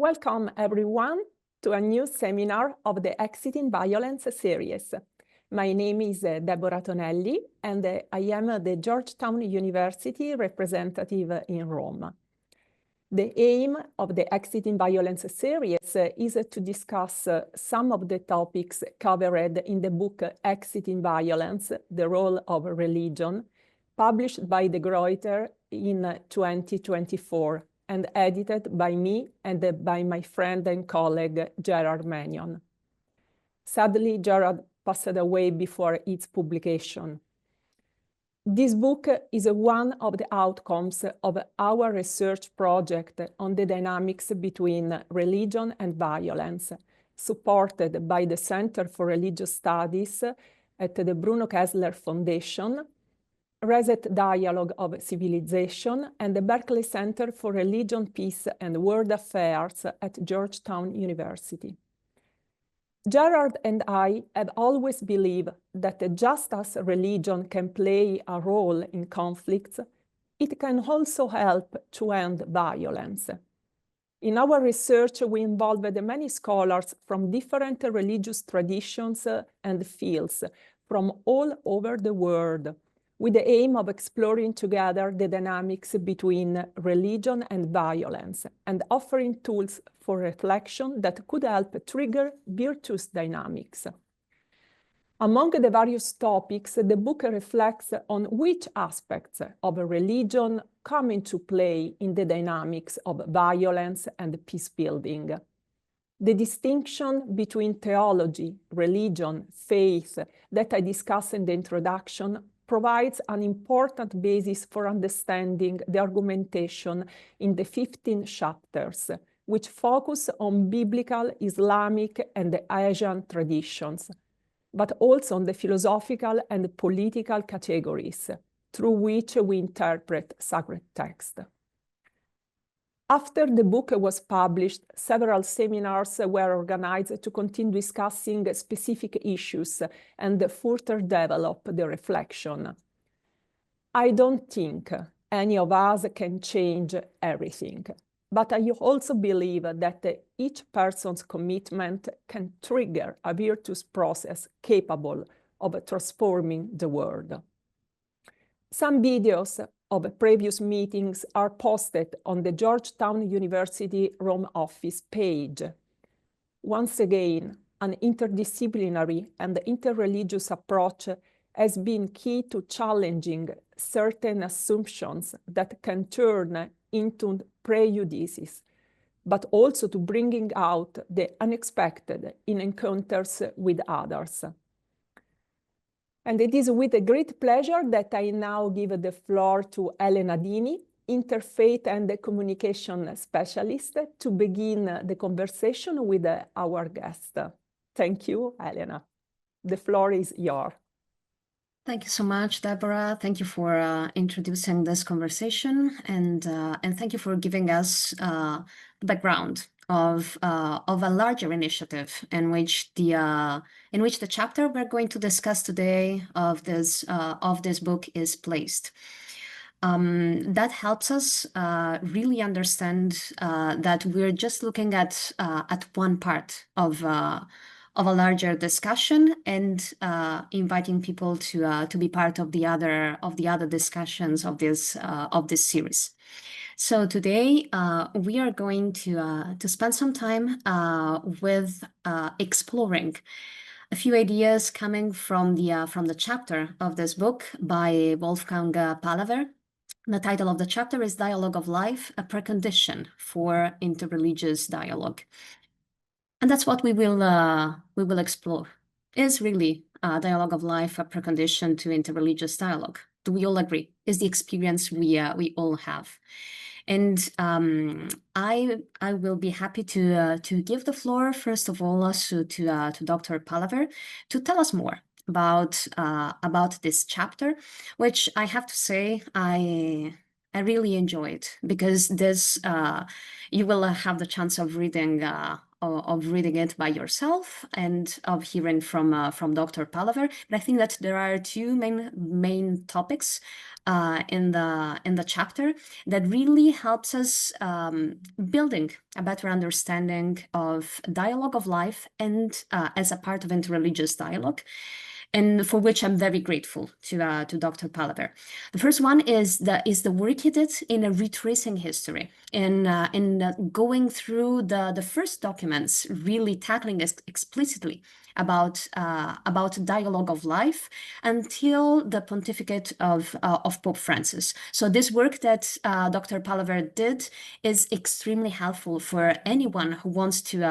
Welcome everyone to a new seminar of the Exiting Violence series. My name is Deborah Tonelli and I am the Georgetown University representative in Rome. The aim of the Exiting Violence series is to discuss some of the topics covered in the book Exiting Violence, The Role of Religion, published by De Gruyter in 2024. And edited by me and by my friend and colleague, Gerard Mannion. Sadly, Gerard passed away before its publication. This book is one of the outcomes of our research project on the dynamics between religion and violence, supported by the Center for Religious Studies at the Bruno Kessler Foundation, Reset Dialogue of Civilization, and the Berkeley Center for Religion, Peace, and World Affairs at Georgetown University. Gerard and I have always believed that just as religion can play a role in conflicts, it can also help to end violence. In our research, we involved many scholars from different religious traditions and fields from all over the world, with the aim of exploring together the dynamics between religion and violence and offering tools for reflection that could help trigger virtuous dynamics. Among the various topics, the book reflects on which aspects of religion come into play in the dynamics of violence and peace building. The distinction between theology, religion, faith that I discussed in the introduction provides an important basis for understanding the argumentation in the 15 chapters, which focus on biblical, Islamic, and Asian traditions, but also on the philosophical and political categories through which we interpret sacred text. After the book was published, several seminars were organized to continue discussing specific issues and further develop the reflection. I don't think any of us can change everything, but I also believe that each person's commitment can trigger a virtuous process capable of transforming the world. Some videos of previous meetings are posted on the Georgetown University Rome office page. Once again, an interdisciplinary and interreligious approach has been key to challenging certain assumptions that can turn into prejudices, but also to bringing out the unexpected in encounters with others. And it is with a great pleasure that I now give the floor to Elena Dini, interfaith and communication specialist, to begin the conversation with our guest. Thank you, Elena. The floor is yours. Thank you so much, Deborah. Thank you for introducing this conversation, and thank you for giving us the background of a larger initiative in which the chapter we're going to discuss today of this book is placed. That helps us really understand that we're just looking at one part of a larger discussion and inviting people to be part of the other discussions of this series. So today we are going to spend some time with exploring a few ideas coming from the chapter of this book by Wolfgang Palaver. The title of the chapter is Dialogue of Life, a Precondition for Interreligious Dialogue. And that's what we will explore. Is really dialogue of life a precondition to interreligious dialogue? Do we all agree? Is the experience we all have? And I will be happy to give the floor first of all also to Dr. Palaver to tell us more about this chapter, which I have to say I really enjoyed, because this you will have the chance of reading it by yourself and of hearing from Dr. Palaver. But I think that there are two main topics in the chapter that really helps us building a better understanding of dialogue of life and as a part of interreligious dialogue, and for which I'm very grateful to Dr. Palaver. The first one is the work he did in retracing history, in going through the first documents, really tackling explicitly about dialogue of life until the pontificate of Pope Francis. So this work that Dr. Palaver did is extremely helpful for anyone who wants to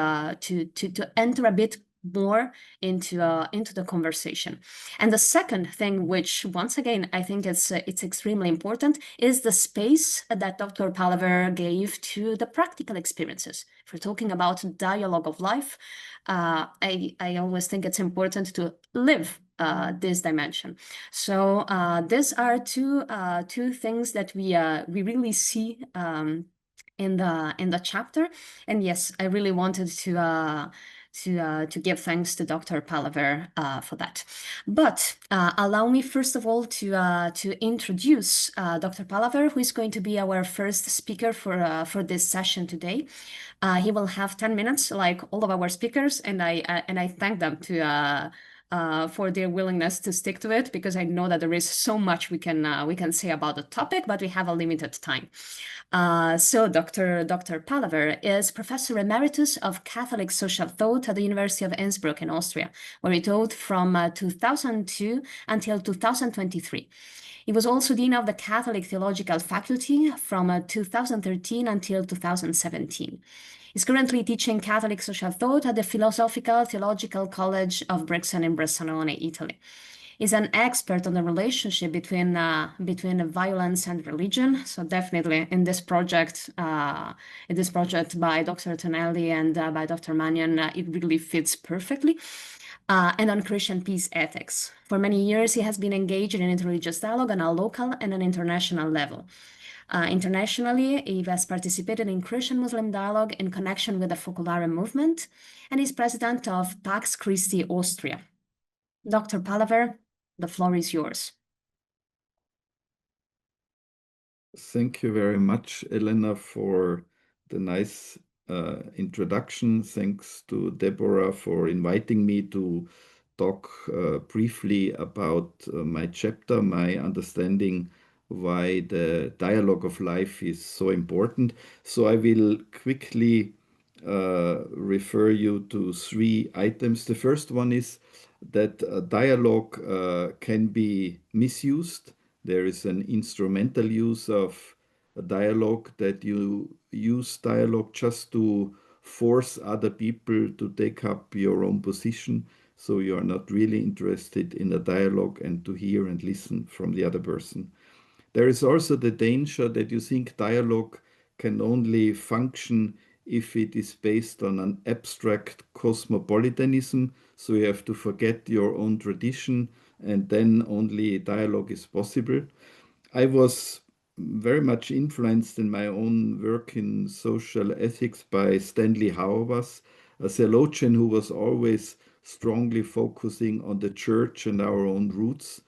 enter a bit more into the conversation. And the second thing, which once again I think it's extremely important, is the space that Dr. Palaver gave to the practical experiences. If we're talking about dialogue of life, I always think it's important to live this dimension. So these are two things that we really see in the chapter. And yes, I really wanted to give thanks to Dr. Palaver for that. But allow me first of all to introduce Dr. Palaver, who is going to be our first speaker for this session today. He will have 10 minutes, like all of our speakers, and I thank them for their willingness to stick to it, because I know that there is so much we can say about the topic, but we have a limited time. So Dr. Palaver is Professor Emeritus of Catholic Social Thought at the University of Innsbruck in Austria, where he taught from 2002 until 2023. He was also Dean of the Catholic Theological Faculty from 2013 until 2017. He's currently teaching Catholic Social Thought at the Philosophical Theological College of Brixen in Bressanone, Italy. He's an expert on the relationship between violence and religion. So definitely in this project by Dr. Tonelli and by Dr. Mannion, it really fits perfectly. And on Christian peace ethics. For many years, he has been engaged in interreligious dialogue on a local and an international level. Internationally, he has participated in Christian-Muslim dialogue in connection with the Focolare movement, and is president of Pax Christi Austria. Dr. Palaver, the floor is yours. Thank you very much, Elena, for the nice introduction. Thanks to Deborah for inviting me to talk briefly about my chapter, my understanding why the dialogue of life is so important. So I will quickly refer you to 3 items. The first one is that dialogue can be misused. There is an instrumental use of a dialogue, that you use dialogue just to force other people to take up your own position. So you are not really interested in a dialogue and to hear and listen from the other person. There is also the danger that you think dialogue can only function if it is based on an abstract cosmopolitanism. So you have to forget your own tradition, and then only dialogue is possible. I was very much influenced in my own work in social ethics by Stanley Hauerwas, a theologian who was always strongly focusing on the church and our own roots.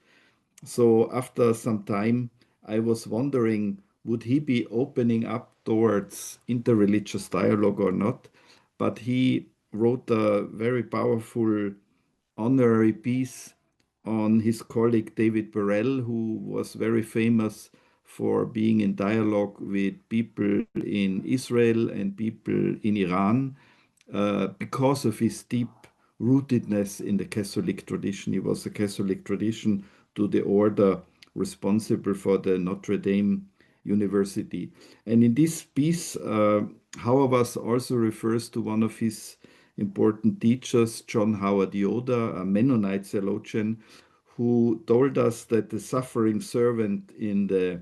So after some time, I was wondering, would he be opening up towards interreligious dialogue or not? But he wrote a very powerful honorary piece on his colleague David Burrell, who was very famous for being in dialogue with people in Israel and people in Iran because of his deep rootedness in the Catholic tradition. He was a Catholic tradition to the order responsible for the Notre Dame University. And in this piece, Hauerwas also refers to one of his important teachers, John Howard Yoder, a Mennonite theologian, who told us that the suffering servant in the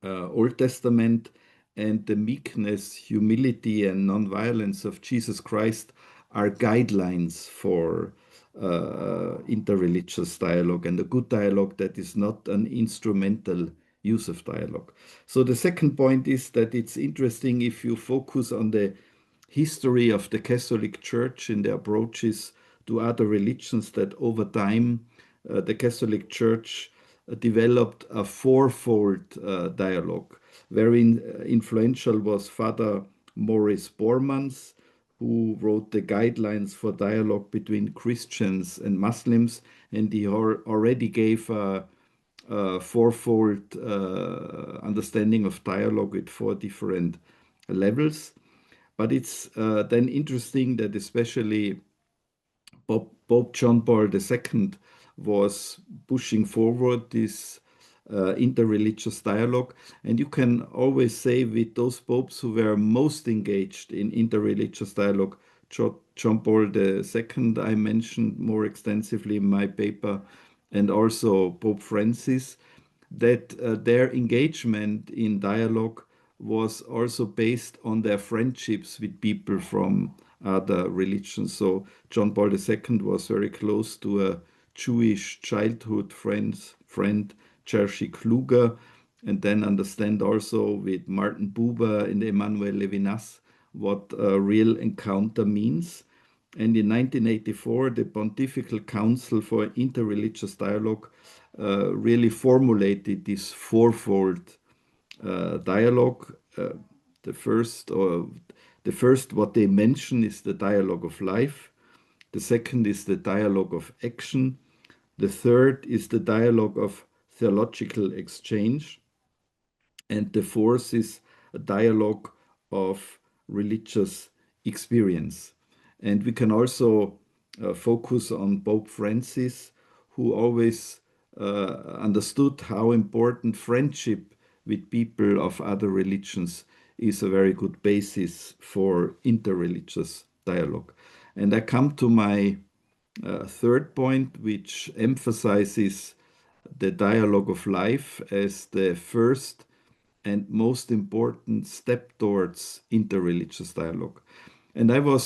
Old Testament and the meekness, humility, and nonviolence of Jesus Christ are guidelines for interreligious dialogue, and a good dialogue that is not an instrumental use of dialogue. So the second point is that it's interesting if you focus on the history of the Catholic Church and the approaches to other religions, that over time the Catholic Church developed a fourfold dialogue. Very influential was Father Maurice Bormans, who wrote the guidelines for dialogue between Christians and Muslims, and he already gave a fourfold understanding of dialogue with 4 different levels. But it's then interesting that especially Pope John Paul II was pushing forward this interreligious dialogue. And you can always say with those popes who were most engaged in interreligious dialogue, John Paul II, I mentioned more extensively in my paper, and also Pope Francis, that their engagement in dialogue was also based on their friendships with people from other religions. So John Paul II was very close to a Jewish childhood friend, Jerzy Kluger, and then understand also with Martin Buber and Emmanuel Levinas what a real encounter means. And in 1984, the Pontifical Council for Interreligious Dialogue really formulated this fourfold dialogue. The first, what they mention is the dialogue of life. The second is the dialogue of action. The third is the dialogue of theological exchange. And the fourth is a dialogue of religious experience. And we can also focus on Pope Francis, who always understood how important friendship with people of other religions is a very good basis for interreligious dialogue. And I come to my third point, which emphasizes the dialogue of life as the first and most important step towards interreligious dialogue. And I will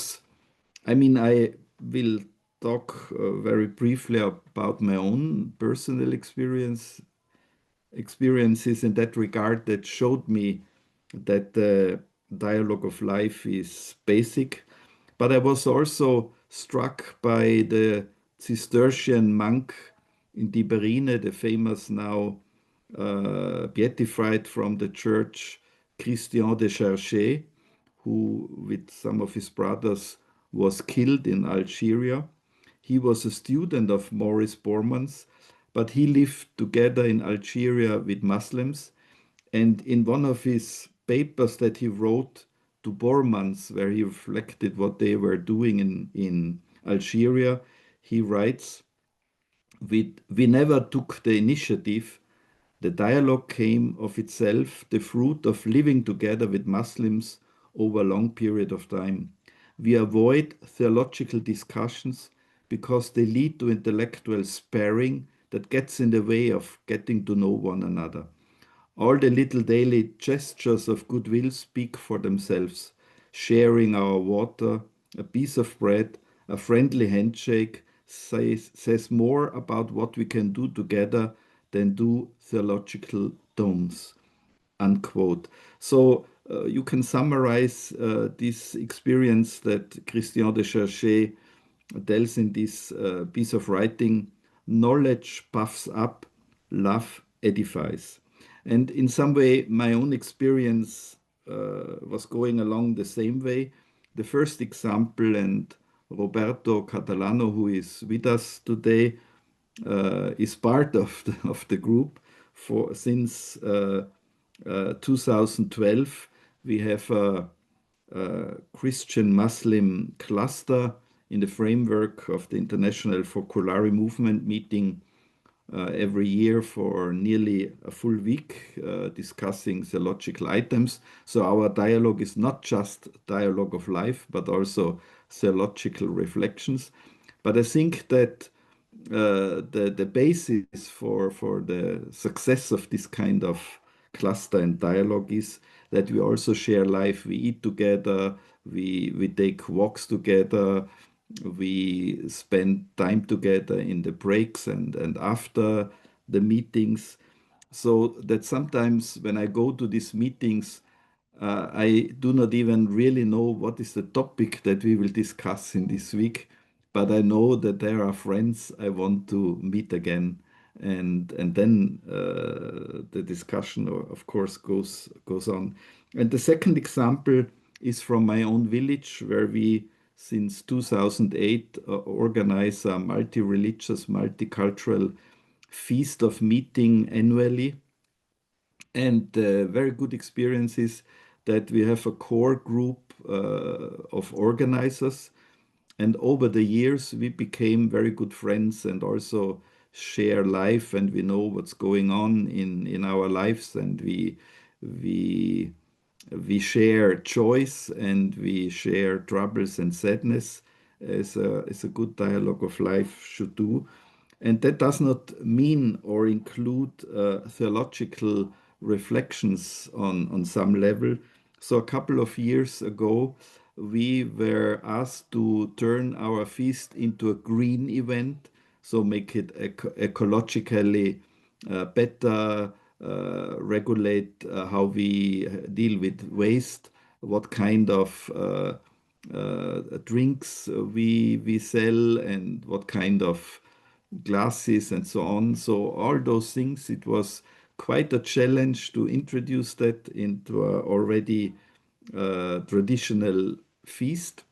talk very briefly about my own personal experiences in that regard that showed me that the dialogue of life is basic. But I was also struck by the Cistercian monk in Tiberine, the famous now beatified from the church, Christian de Cherchez, who with some of his brothers was killed in Algeria. He was a student of Maurice Bormans, but he lived together in Algeria with Muslims. And in one of his papers that he wrote to Bormans, where he reflected what they were doing in Algeria, he writes, we never took the initiative. The dialogue came of itself, the fruit of living together with Muslims over a long period of time. We avoid theological discussions because they lead to intellectual sparring that gets in the way of getting to know one another. All the little daily gestures of goodwill speak for themselves. Sharing our water, a piece of bread, a friendly handshake says more about what we can do together than do theological tomes, unquote. So you can summarize this experience that Christian de Cherchez tells in this piece of writing: knowledge puffs up, love edifies. And in some way, my own experience was going along the same way. The first example, and Roberto Catalano, who is with us today, is part of the group since 2012. We have a Christian-Muslim cluster in the framework of the International Focolare Movement meeting every year for nearly a full week, discussing theological items. So our dialogue is not just dialogue of life, but also theological reflections. But I think that the basis for the success of this kind of cluster and dialogue is that we also share life. We eat together, we take walks together, we spend time together in the breaks and after the meetings. So that sometimes when I go to these meetings, I do not even really know what is the topic that we will discuss in this week, but I know that there are friends I want to meet again and then the discussion, of course, goes on. And the second example is from my own village, where we, since 2008, organize a multi-religious, multicultural feast of meeting annually. And very good experience is that we have a core group of organizers. And over the years, we became very good friends and also share life, and we know what's going on in our lives, and we share joys and we share troubles and sadness, as a good dialogue of life should do. And that does not mean or include theological reflections on some level. So a couple of years ago, we were asked to turn our feast into a green event, so make it ecologically better, regulate how we deal with waste, what kind of drinks we sell, and what kind of glasses and so on. So all those things, it was quite a challenge to introduce that into a already traditional feast.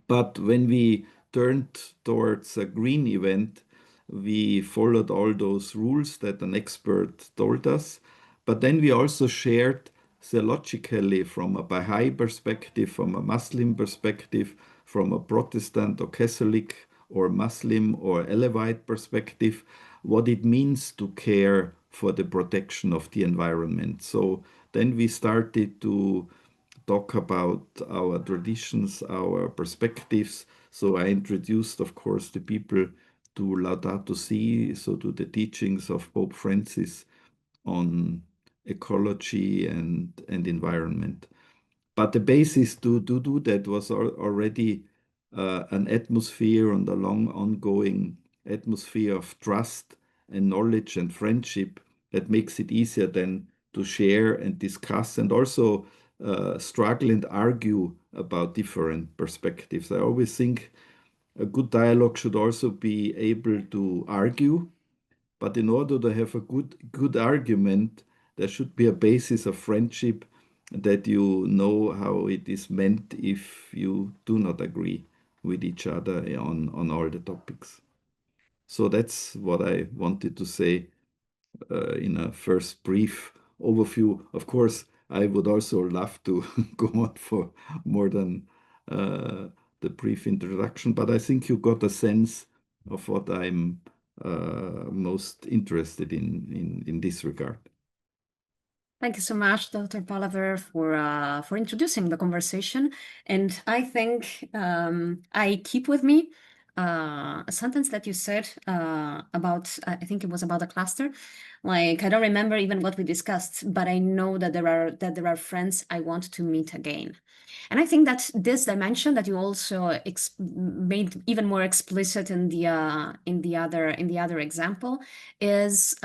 But when we turned towards a green event, we followed all those rules that an expert told us. But then we also shared theologically, from a Baha'i perspective, from a Muslim perspective, from a Protestant or Catholic or Muslim or Alevite perspective, what it means to care for the protection of the environment. So then we started to talk about our traditions, our perspectives. So I introduced, of course, the people to Laudato Si, so to the teachings of Pope Francis on ecology and environment. But the basis to do that was already an atmosphere, and a long ongoing atmosphere of trust and knowledge and friendship that makes it easier then to share and discuss, and also struggle and argue about different perspectives. I always think a good dialogue should also be able to argue, but in order to have a good argument, there should be a basis of friendship, that you know how it is meant if you do not agree with each other on all the topics. So that's what I wanted to say in a first brief overview. Of course, I would also love to go on for more than the brief introduction, but I think you got a sense of what I'm most interested in this regard. Thank you so much, Dr. Palaver, for introducing the conversation. And I think I keep with me a sentence that you said about, I think it was about a cluster. Like, I don't remember even what we discussed, but I know that there are friends I want to meet again. And I think that this dimension that you also made even more explicit in the other example is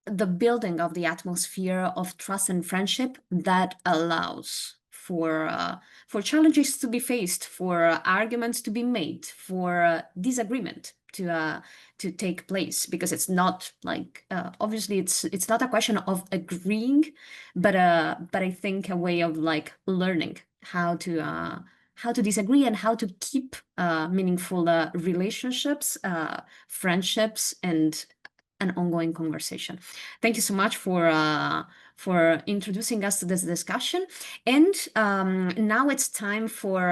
the building of the atmosphere of trust and friendship that allows for challenges to be faced, for arguments to be made, for disagreement to take place, because it's not like obviously it's not a question of agreeing, but I think a way of like learning how to disagree and how to keep meaningful relationships, friendships, and an ongoing conversation. Thank you so much for introducing us to this discussion. And now it's time for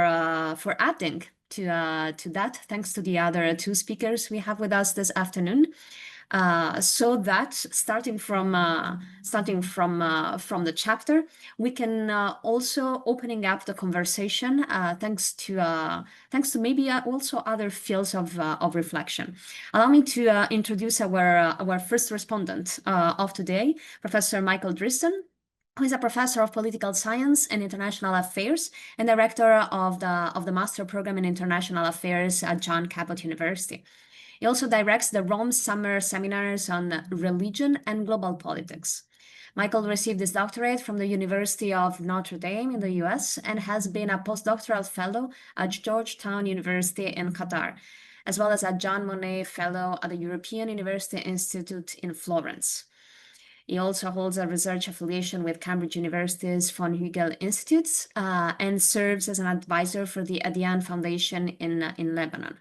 adding to that, thanks to the other two speakers we have with us this afternoon. So that starting from the chapter, we can also opening up the conversation thanks to maybe also other fields of reflection. Allow me to introduce our first respondent of today, Professor Michael Driston, who is a professor of political science and international affairs and director of the master program in international affairs at John Cabot University. He also directs the Rome Summer Seminars on Religion and Global Politics. Michael received his doctorate from the University of Notre Dame in the US and has been a postdoctoral fellow at Georgetown University in Qatar. as well as a Jean Monnet Fellow at the European University Institute in Florence. He also holds a research affiliation with Cambridge University's von Hügel Institutes and serves as an advisor for the Adian Foundation in Lebanon.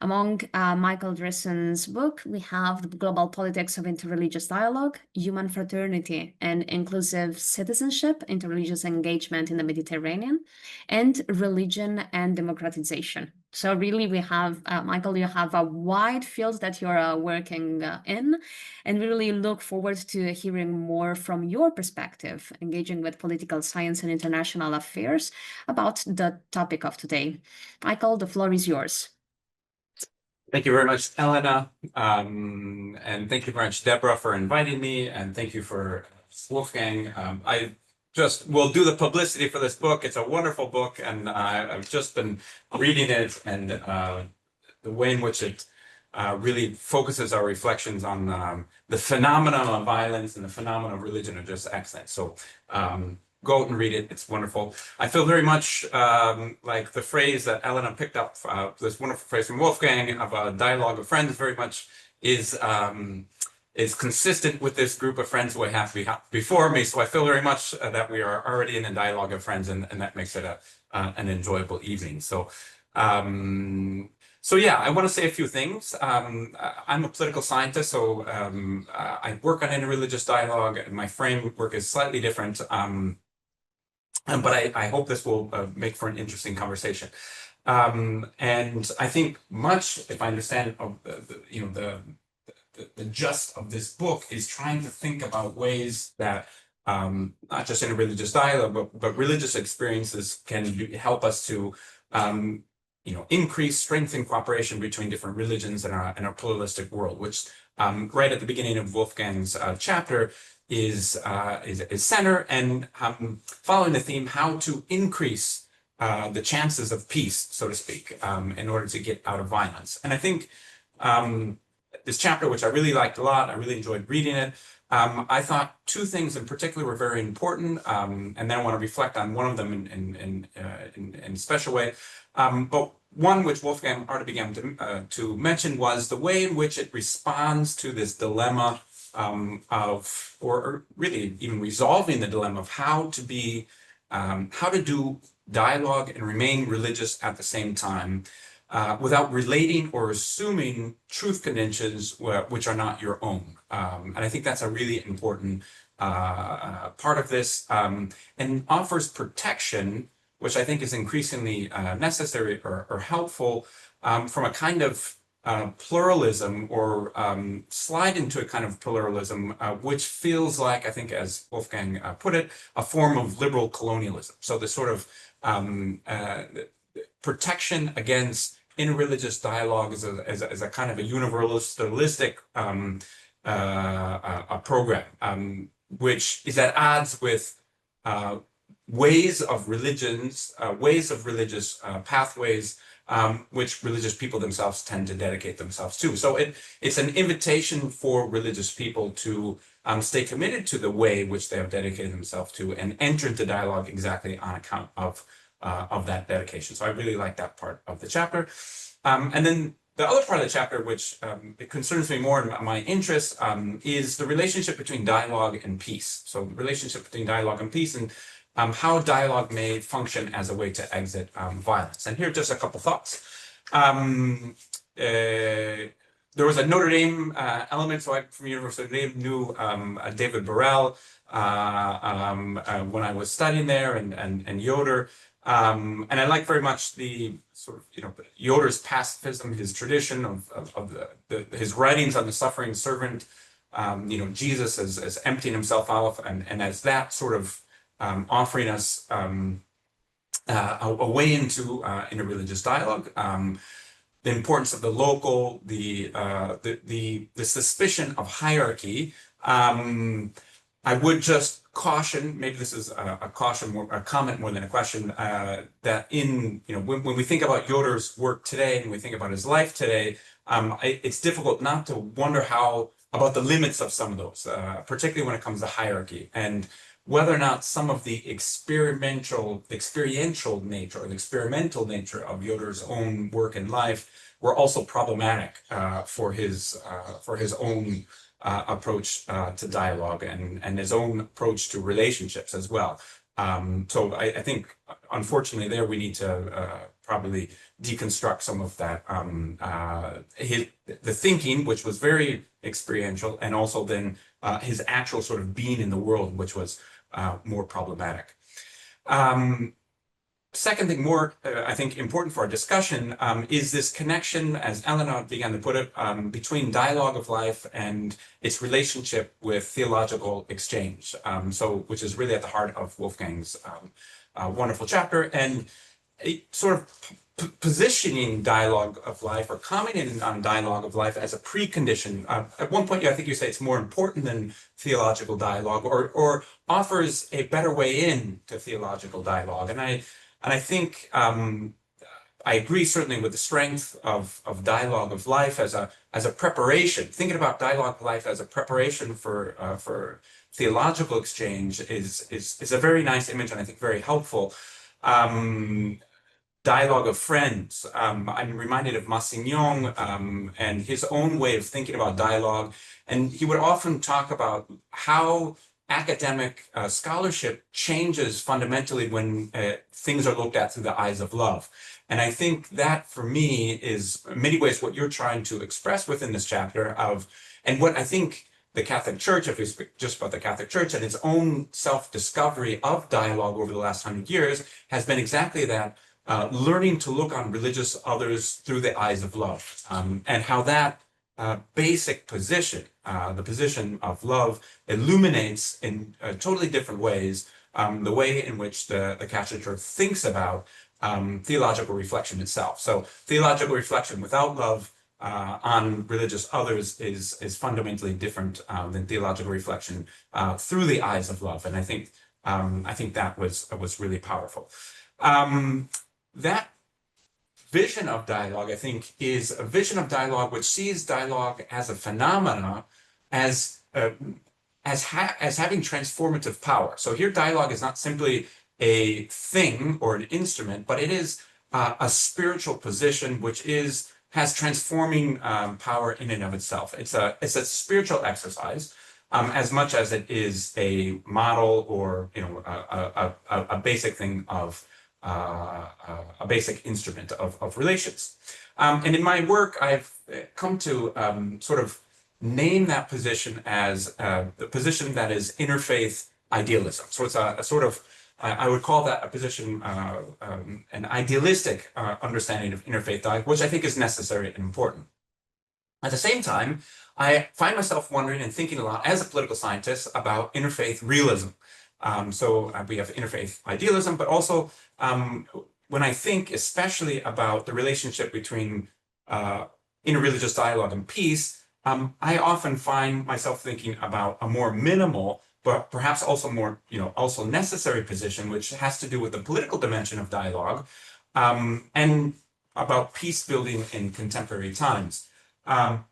Among Michael Drisson's book, we have The Global Politics of Interreligious Dialogue, Human Fraternity and Inclusive Citizenship, Interreligious Engagement in the Mediterranean, and Religion and Democratization. So really we have, Michael, you have a wide field that you're working in, and we really look forward to hearing more from your perspective, engaging with political science and international affairs about the topic of today. Michael, the floor is yours. Thank you very much, Elena, and thank you very much, Deborah, for inviting me, and thank you for Wolfgang. I just will do the publicity for this book. It's a wonderful book, and I've just been reading it, and the way in which it really focuses our reflections on the phenomenon of violence and the phenomenon of religion are just excellent. So go out and read it. It's wonderful. I feel very much like the phrase that Elena picked up, this wonderful phrase from Wolfgang of a dialogue of friends, very much is consistent with this group of friends who I have before me. So I feel very much that we are already in a dialogue of friends, and that makes it an enjoyable evening. So yeah, I want to say a few things. I'm a political scientist, so I work on interreligious dialogue, and my framework is slightly different. But I hope this will make for an interesting conversation. And I think much, if I understand, of the gist of this book is trying to think about ways that not just interreligious dialogue, but religious experiences can help us to increase, strengthen cooperation between different religions in our pluralistic world, which right at the beginning of Wolfgang's chapter is center, and following the theme how to increase the chances of peace, so to speak, in order to get out of violence. And I think this chapter, which I really liked a lot, I really enjoyed reading it. I thought two things in particular were very important, and then I want to reflect on one of them in a special way. But one which Wolfgang already began to mention was the way in which it responds to this dilemma or really even resolving the dilemma of how to do dialogue and remain religious at the same time without relating or assuming truth conventions which are not your own. And I think that's a really important part of this, and offers protection, which I think is increasingly necessary or helpful from a kind of pluralism, or slide into a kind of pluralism, which feels like, I think, as Wolfgang put it, a form of liberal colonialism. So the sort of protection against interreligious dialogue as a kind of a universalistic program, which is at odds with ways of religions, ways of religious pathways, which religious people themselves tend to dedicate themselves to. So it's an invitation for religious people to stay committed to the way which they have dedicated themselves to and enter into dialogue exactly on account of that dedication. So I really like that part of the chapter. And then the other part of the chapter, which it concerns me more in my interest, is the relationship between dialogue and peace. So the relationship between dialogue and peace, and how dialogue may function as a way to exit violence. And here are just a couple thoughts. There was a Notre Dame element, so I, from University of Notre Dame, knew David Burrell when I was studying there, and Yoder. And I like very much the sort of, Yoder's pacifism, his tradition of his writings on the suffering servant, Jesus as emptying himself out, and as that sort of offering us a way into interreligious dialogue. The importance of the local, the suspicion of hierarchy. I would just caution, maybe this is a caution, a comment more than a question, that when we think about Yoder's work today and we think about his life today, it's difficult not to wonder about the limits of some of those, particularly when it comes to hierarchy. And whether or not some of the experiential nature or the experimental nature of Yoder's own work and life were also problematic for his own approach to dialogue and his own approach to relationships as well. So I think, unfortunately, there we need to probably deconstruct some of that, the thinking, which was very experiential, and also then his actual sort of being in the world, which was more problematic. Second thing, more, I think, important for our discussion is this connection, as Elena began to put it, between dialogue of life and its relationship with theological exchange, which is really at the heart of Wolfgang's wonderful chapter, and sort of positioning dialogue of life or commenting on dialogue of life as a precondition. At one point, I think you say it's more important than theological dialogue, or offers a better way in to theological dialogue. And I think I agree certainly with the strength of dialogue of life as a preparation. Thinking about dialogue of life as a preparation for theological exchange is a very nice image, and I think very helpful. Dialogue of friends. I'm reminded of Massignon and his own way of thinking about dialogue, and he would often talk about how academic scholarship changes fundamentally when things are looked at through the eyes of love. And I think that, for me, is in many ways what you're trying to express within this chapter and what I think the Catholic Church, if we speak just about the Catholic Church and its own self-discovery of dialogue over the last 100 years, has been exactly that, learning to look on religious others through the eyes of love, and how that basic position, the position of love, illuminates in totally different ways the way in which the Catholic Church thinks about theological reflection itself. So theological reflection without love on religious others is fundamentally different than theological reflection through the eyes of love. And I think that was really powerful. That vision of dialogue, I think, is a vision of dialogue which sees dialogue as a phenomena, as having transformative power. So here, dialogue is not simply a thing or an instrument, but it is a spiritual position which has transforming power in and of itself. It's a spiritual exercise, as much as it is a model or a basic thing of a basic instrument of relations. And in my work, I've come to sort of name that position as the position that is interfaith idealism. So it's a sort of, I would call that a position, an idealistic understanding of interfaith dialogue, which I think is necessary and important. At the same time, I find myself wondering and thinking a lot as a political scientist about interfaith realism. So we have interfaith idealism, but also when I think especially about the relationship between interreligious dialogue and peace, I often find myself thinking about a more minimal, but perhaps also more, also necessary position, which has to do with the political dimension of dialogue, and about peace building in contemporary times,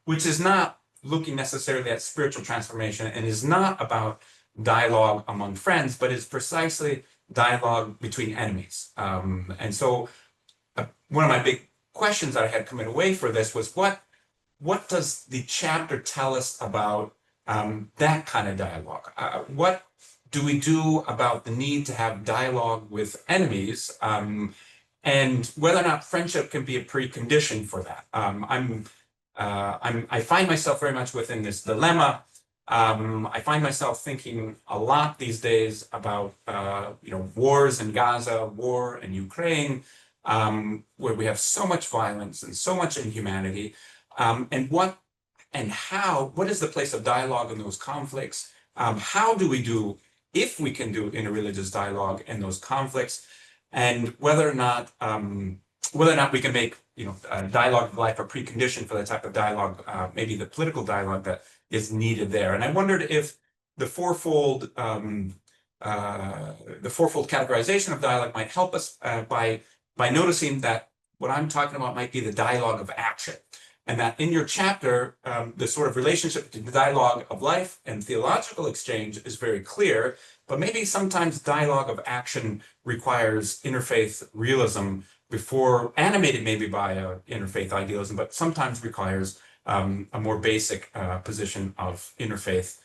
which is not looking necessarily at spiritual transformation and is not about dialogue among friends, but is precisely dialogue between enemies. And so one of my big questions that I had coming away for this was, what does the chapter tell us about that kind of dialogue? What do we do about the need to have dialogue with enemies, and whether or not friendship can be a precondition for that? I find myself very much within this dilemma. I find myself thinking a lot these days about wars in Gaza, war in Ukraine, where we have so much violence and so much inhumanity, and what is the place of dialogue in those conflicts? How do we do, if we can do interreligious dialogue in those conflicts, and whether or not we can make dialogue of life a precondition for the type of dialogue, maybe the political dialogue that is needed there. And I wondered if the fourfold categorization of dialogue might help us by noticing that what I'm talking about might be the dialogue of action, and that in your chapter, the sort of relationship between the dialogue of life and theological exchange is very clear, but maybe sometimes dialogue of action requires interfaith realism before, animated maybe by interfaith idealism, but sometimes requires a more basic position of interfaith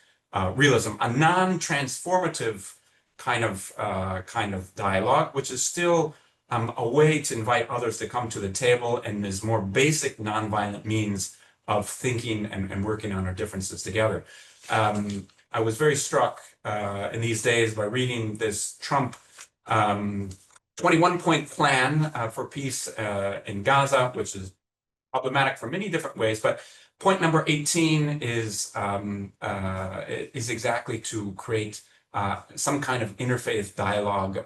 realism, a non-transformative kind of dialogue, which is still a way to invite others to come to the table and is more basic nonviolent means of thinking and working on our differences together. I was very struck in these days by reading this Trump 21-point plan for peace in Gaza, which is problematic for many different ways, but point number 18 is exactly to create some kind of interfaith dialogue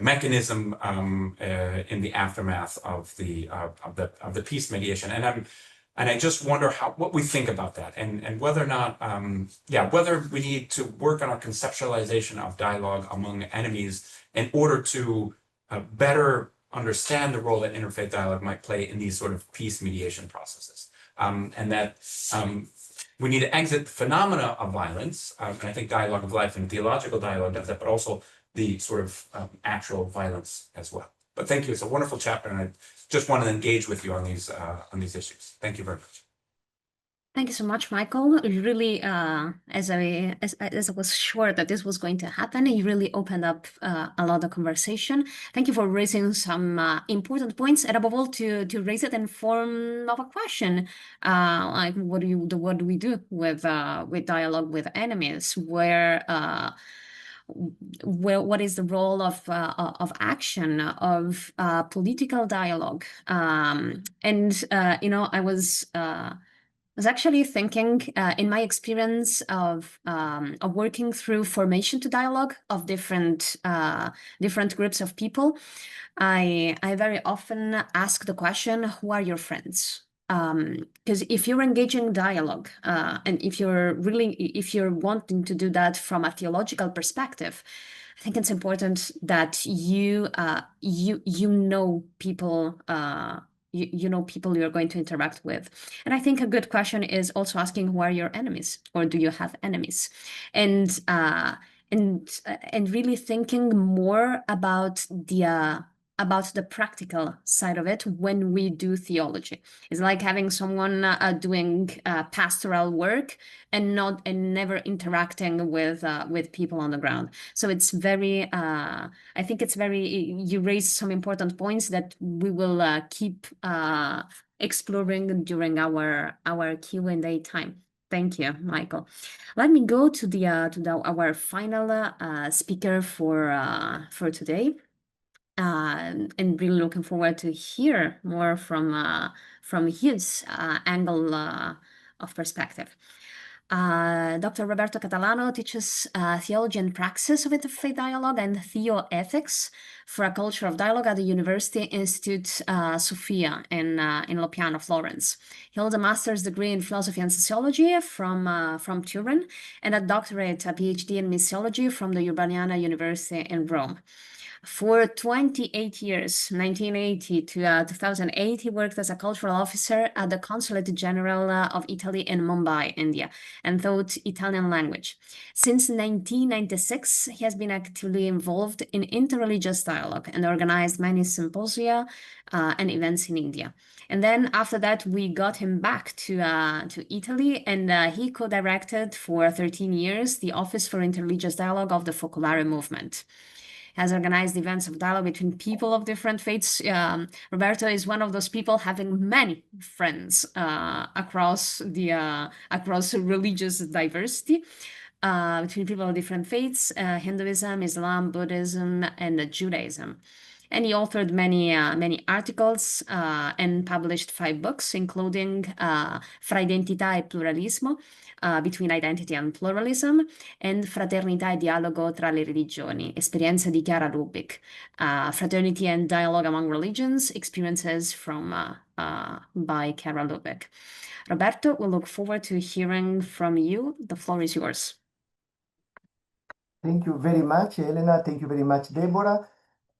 mechanism in the aftermath of the peace mediation, and I just wonder what we think about that, and whether or not, whether we need to work on our conceptualization of dialogue among enemies in order to better understand the role that interfaith dialogue might play in these sort of peace mediation processes, and that we need to exit the phenomena of violence, and I think dialogue of life and theological dialogue does that, but also the sort of actual violence as well. But thank you. It's a wonderful chapter, and I just want to engage with you on these issues. Thank you very much. Thank you so much, Michael. You really, as I was sure that this was going to happen, you really opened up a lot of conversation. Thank you for raising some important points, and above all, to raise it in form of a question, like what do we do with dialogue with enemies? What is the role of action, of political dialogue? I was actually thinking, in my experience of working through formation to dialogue of different groups of people, I very often ask the question, who are your friends? Because if you're engaging dialogue, and if you're wanting to do that from a theological perspective, I think it's important that you know people. You know people you're going to interact with. And I think a good question is also asking, who are your enemies, or do you have enemies? And really thinking more about the practical side of it when we do theology. It's like having someone doing pastoral work and never interacting with people on the ground. So it's very, I think it's very, you raised some important points that we will keep exploring during our Q&A time. Thank you, Michael. Let me go to our final speaker for today. And really looking forward to hear more from his angle of perspective. Dr. Roberto Catalano teaches theology and praxis of interfaith dialogue and theoethics for a culture of dialogue at the University Institute Sophia in Lopiano, Florence. He holds a master's degree in philosophy and sociology from Turin, and a doctorate, a PhD in missiology from the Urbaniana University in Rome. For 28 years, 1980 to 2008, he worked as a cultural officer at the Consulate General of Italy in Mumbai, India, and taught Italian language. Since 1996, he has been actively involved in interreligious dialogue and organized many symposia and events in India. And then after that, we got him back to Italy, and he co-directed for 13 years the Office for Interreligious Dialogue of the Focolare Movement. Has organized events of dialogue between people of different faiths. Roberto is one of those people having many friends across religious diversity, between people of different faiths, Hinduism, Islam, Buddhism, and Judaism. And he authored many articles and published 5 books, including Fra Identità e Pluralismo, Between Identity and Pluralism, and Fraternità e Dialogo tra le Religioni, Esperienze di Chiara Lubich, Fraternity and Dialogue Among Religions, Experiences by Chiara Lubich. Roberto, we look forward to hearing from you. The floor is yours. Thank you very much, Elena. Thank you very much, Deborah.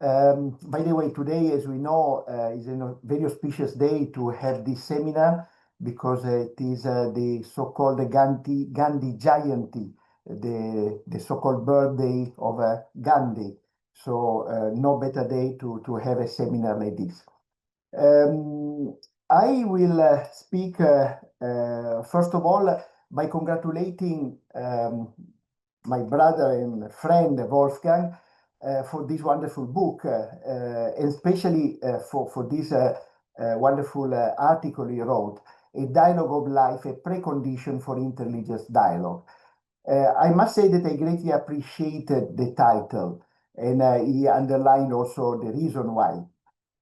By the way, today, as we know, is a very auspicious day to have this seminar, because it is the so-called Gandhi Jayanti the so-called birthday of Gandhi. So no better day to have a seminar like this. I will speak first of all by congratulating my brother and friend Wolfgang for this wonderful book, and especially for this wonderful article he wrote, A Dialogue of Life, a Precondition for Interreligious Dialogue. I must say that I greatly appreciated the title, and he underlined also the reason why.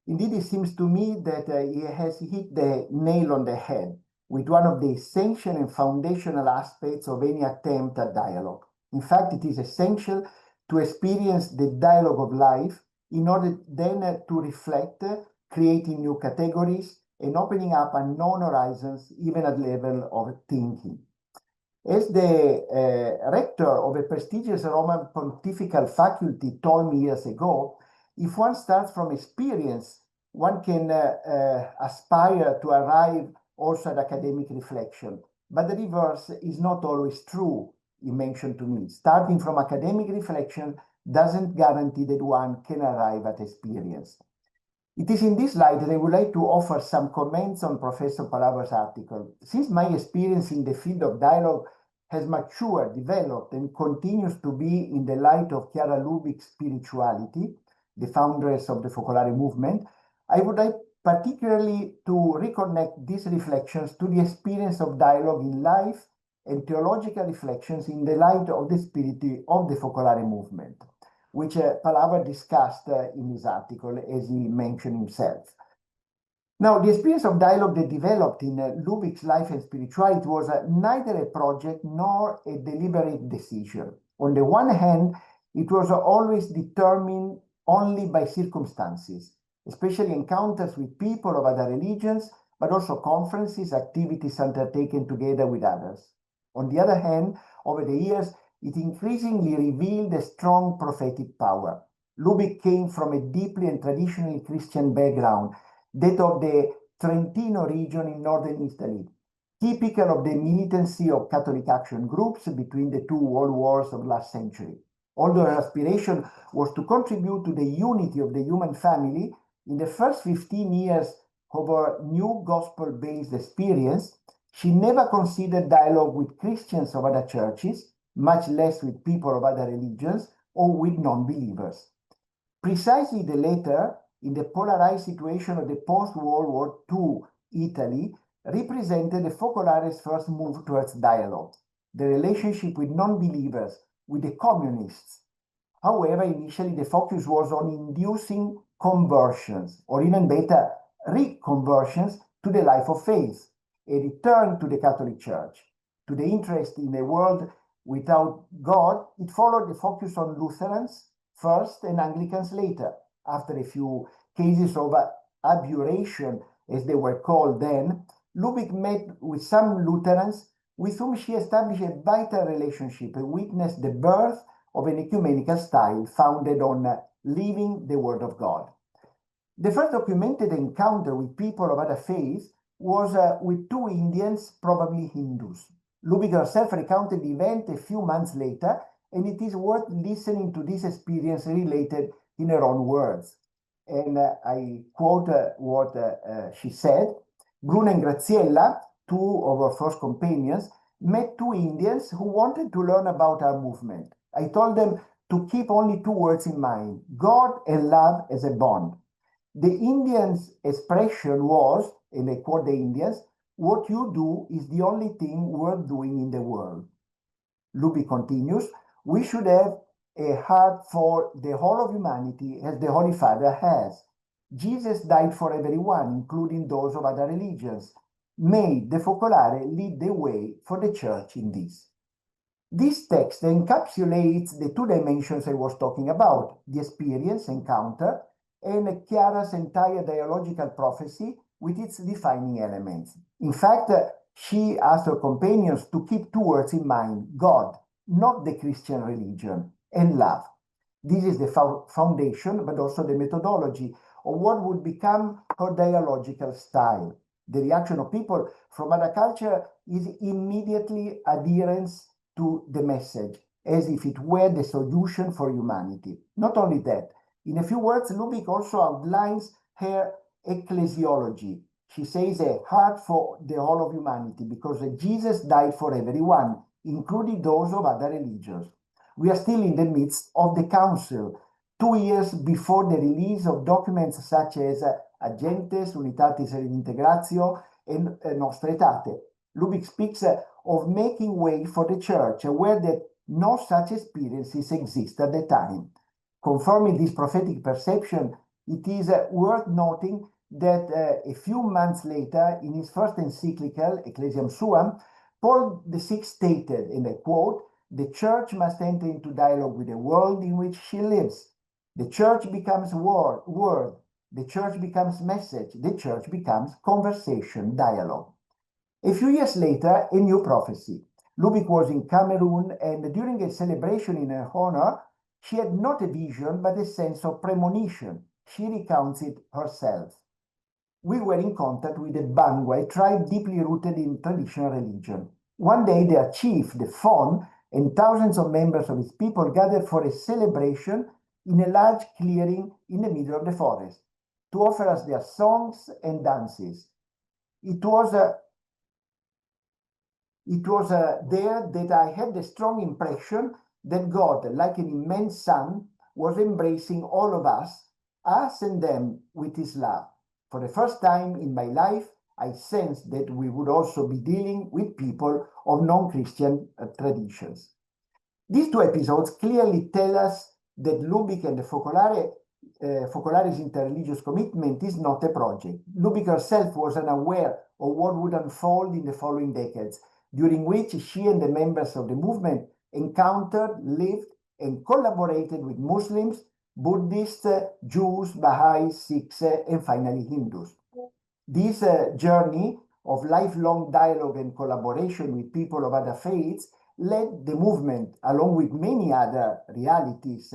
Indeed, it seems to me that he has hit the nail on the head with one of the essential and foundational aspects of any attempt at dialogue. In fact, it is essential to experience the dialogue of life in order then to reflect, creating new categories and opening up unknown horizons, even at the level of thinking. As the rector of a prestigious Roman pontifical faculty told me years ago, if one starts from experience, one can aspire to arrive also at academic reflection. But the reverse is not always true, he mentioned to me. Starting from academic reflection doesn't guarantee that one can arrive at experience. It is in this light that I would like to offer some comments on Professor Palaber's article. Since my experience in the field of dialogue has matured, developed, and continues to be in the light of Chiara Lubic's spirituality, the foundress of the Focolare movement, I would like particularly to reconnect these reflections to the experience of dialogue in life and theological reflections in the light of the spirit of the Focolare movement, which Palaber discussed in his article, as he mentioned himself. Now, the experience of dialogue that developed in Lubic's life and spirituality was neither a project nor a deliberate decision. On the one hand, it was always determined only by circumstances, especially encounters with people of other religions, but also conferences, activities undertaken together with others. On the other hand, over the years, it increasingly revealed a strong prophetic power. Lubic came from a deeply and traditionally Christian background, that of the Trentino region in northern Italy, typical of the militancy of Catholic action groups between the two world wars of last century. Although her aspiration was to contribute to the unity of the human family, in the first 15 years of her new gospel-based experience, she never considered dialogue with Christians of other churches, much less with people of other religions or with non-believers. Precisely the latter, in the polarized situation of the post-World War II Italy, represented the Focolare's first move towards dialogue, the relationship with non-believers, with the communists. However, initially the focus was on inducing conversions, or even better, reconversions to the life of faith, a return to the Catholic Church. To the interest in a world without God, it followed the focus on Lutherans first and Anglicans later. After a few cases of abjuration, as they were called then, Lubic met with some Lutherans with whom she established a vital relationship and witnessed the birth of an ecumenical style founded on living the Word of God. The first documented encounter with people of other faiths was with two Indians, probably Hindus. Lubic herself recounted the event a few months later, and it is worth listening to this experience related in her own words. And I quote what she said. Bruno and Graziella, two of her first companions, met two Indians who wanted to learn about our movement. I told them to keep only two words in mind, God and love as a bond. The Indians' expression was, and I quote the Indians, what you do is the only thing worth doing in the world. Lubic continues, we should have a heart for the whole of humanity as the Holy Father has. Jesus died for everyone, including those of other religions. May the Focolare lead the way for the Church in this. This text encapsulates the two dimensions I was talking about, the experience, encounter, and Chiara's entire dialogical prophecy with its defining elements. In fact, she asked her companions to keep two words in mind, God, not the Christian religion, and love. This is the foundation, but also the methodology of what would become her dialogical style. The reaction of people from other culture is immediately adherence to the message, as if it were the solution for humanity. Not only that, in a few words, Lubick also outlines her ecclesiology. She says a heart for the whole of humanity, because Jesus died for everyone, including those of other religions. We are still in the midst of the Council, 2 years before the release of documents such as Agentes, Unitatis Redintegratio, and Nostra Aetate. Lubick speaks of making way for the Church, aware that no such experiences exist at the time. Confirming this prophetic perception, it is worth noting that a few months later, in his first encyclical, Ecclesiam Suam, Paul VI stated, and I quote, "The Church must enter into dialogue with the world in which she lives. The Church becomes word, the Church becomes message, the Church becomes conversation, dialogue." A few years later, a new prophecy. Lubick was in Cameroon, and during a celebration in her honor, she had not a vision, but a sense of premonition. She recounts it herself. "We were in contact with the Bangwa, a tribe deeply rooted in traditional religion. One day, their chief, the Fon, and thousands of members of his people gathered for a celebration in a large clearing in the middle of the forest to offer us their songs and dances. It was there that I had the strong impression that God, like an immense sun, was embracing all of us and them, with his love. For the first time in my life, I sensed that we would also be dealing with people of non-Christian traditions." These two episodes clearly tell us that Lubick and the Focolare's interreligious commitment is not a project. Lubick herself was unaware of what would unfold in the following decades, during which she and the members of the movement encountered, lived, and collaborated with Muslims, Buddhists, Jews, Baha'is, Sikhs, and finally Hindus. This journey of lifelong dialogue and collaboration with people of other faiths led the movement, along with many other realities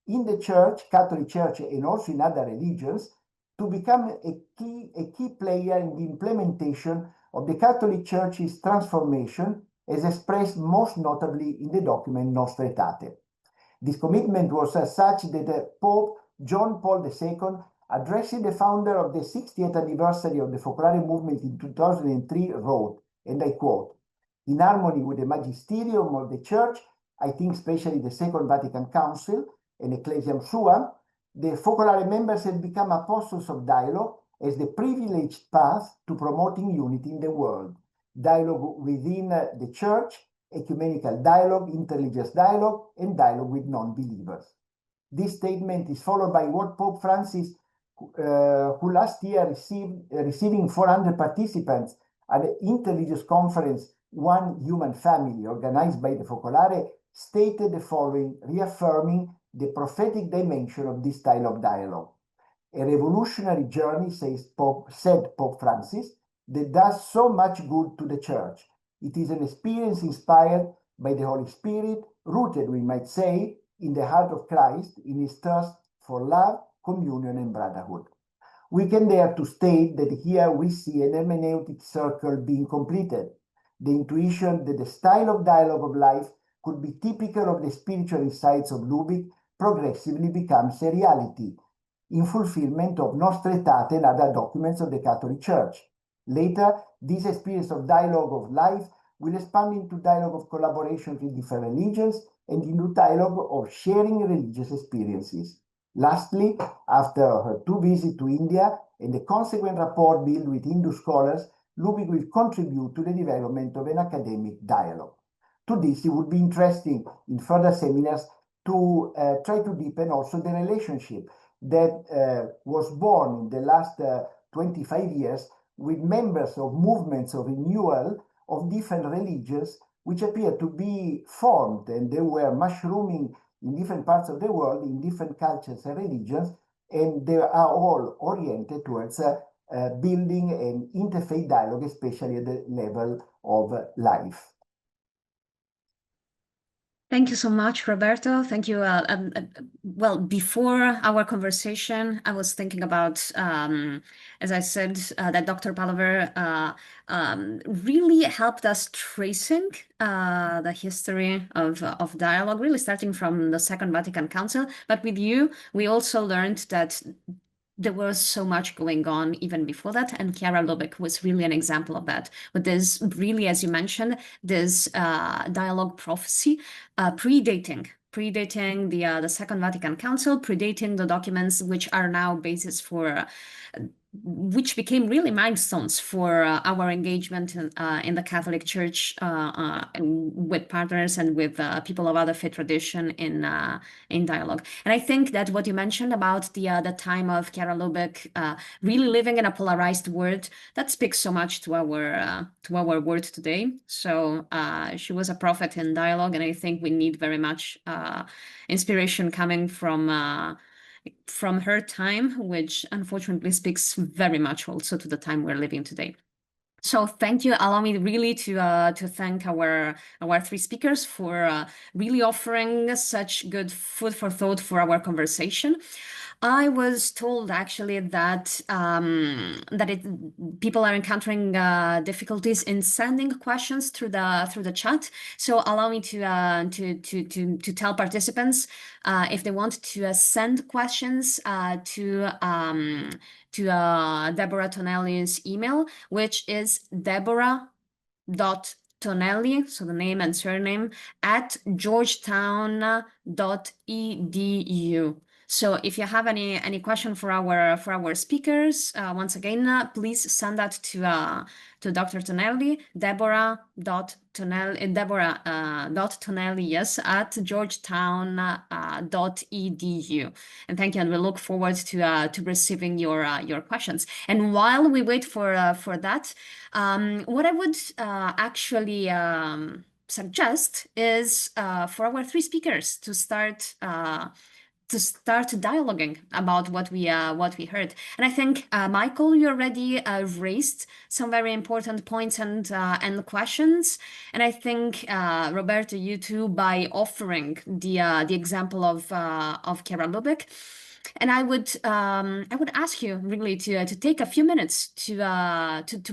in the Church, Catholic Church, and also in other religions, to become a key player in the implementation of the Catholic Church's transformation, as expressed most notably in the document Nostra Aetate. This commitment was such that Pope John Paul II, addressing the founder of the 60th anniversary of the Focolare movement in 2003, wrote, and I quote, "In harmony with the magisterium of the Church, I think especially the Second Vatican Council and Ecclesiam Suam, the Focolare members have become apostles of dialogue as the privileged path to promoting unity in the world. Dialogue within the Church, ecumenical dialogue, interreligious dialogue, and dialogue with non-believers." This statement is followed by what Pope Francis, who last year receiving 400 participants at the interreligious conference One Human Family, organized by the Focolare, stated the following, reaffirming the prophetic dimension of this style of dialogue. "A revolutionary journey," said Pope Francis, "that does so much good to the Church. It is an experience inspired by the Holy Spirit, rooted, we might say, in the heart of Christ, in his thirst for love, communion, and brotherhood." We can dare to state that here we see an hermeneutic circle being completed. The intuition that the style of dialogue of life could be typical of the spiritual insights of Lubick progressively becomes a reality, in fulfillment of Nostra Aetate and other documents of the Catholic Church. Later, this experience of dialogue of life will expand into dialogue of collaboration with different religions and into dialogue of sharing religious experiences. Lastly, after her 2 visits to India and the consequent rapport built with Hindu scholars, Lubick will contribute to the development of an academic dialogue. To this, it would be interesting in further seminars to try to deepen also the relationship that was born in the last 25 years with members of movements of renewal of different religions, which appear to be formed, and they were mushrooming in different parts of the world, in different cultures and religions, and they are all oriented towards building an interfaith dialogue, especially at the level of life. Thank you so much, Roberto. Thank you. Well, before our conversation, I was thinking about, as I said, that Dr. Palaver really helped us tracing the history of dialogue, really starting from the Second Vatican Council. But with you, we also learned that there was so much going on even before that, and Chiara Lubich was really an example of that. But there's really, as you mentioned, this dialogue prophecy predating the Second Vatican Council, predating the documents which are now basis for which became really milestones for our engagement in the Catholic Church with partners and with people of other faith tradition in dialogue. And I think that what you mentioned about the time of Chiara Lubich really living in a polarized world, that speaks so much to our world today. So she was a prophet in dialogue, and I think we need very much inspiration coming from her time, which unfortunately speaks very much also to the time we're living today. So thank you. Allow me really to thank our three speakers for really offering such good food for thought for our conversation. I was told actually that people are encountering difficulties in sending questions through the chat. So allow me to tell participants if they want to send questions to Deborah Tonelli's email, which is Deborah.Tonelli, so the name and surname, at georgetown.edu. So if you have any question for our speakers, once again, please send that to Dr. Tonelli, Deborah.Tonelli, yes, at georgetown.edu. And thank you, and we look forward to receiving your questions. And while we wait for that, what I would actually suggest is for our three speakers to start dialoguing about what we heard. And I think Michael, you already raised some very important points and questions. And I think Roberto, you too, by offering the example of Chiara Lubich. And I would ask you really to take a few minutes to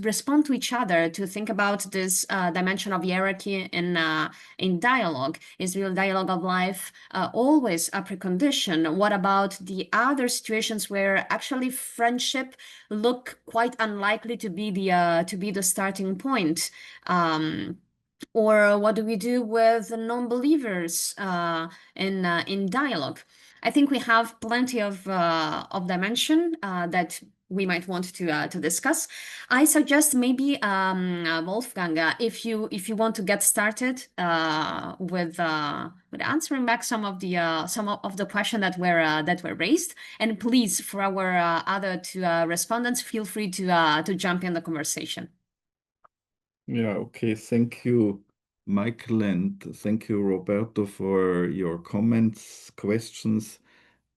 respond to each other, to think about this dimension of hierarchy in dialogue. Is real dialogue of life always a precondition? What about the other situations where actually friendship look quite unlikely to be the starting point? Or what do we do with non-believers in dialogue? I think we have plenty of dimension that we might want to discuss. I suggest maybe Wolfgang, if you want to get started with answering back some of the question that were raised, and please, for our other two respondents, feel free to jump in the conversation. Yeah, okay. Thank you, Michael, and thank you, Roberto, for your comments, questions,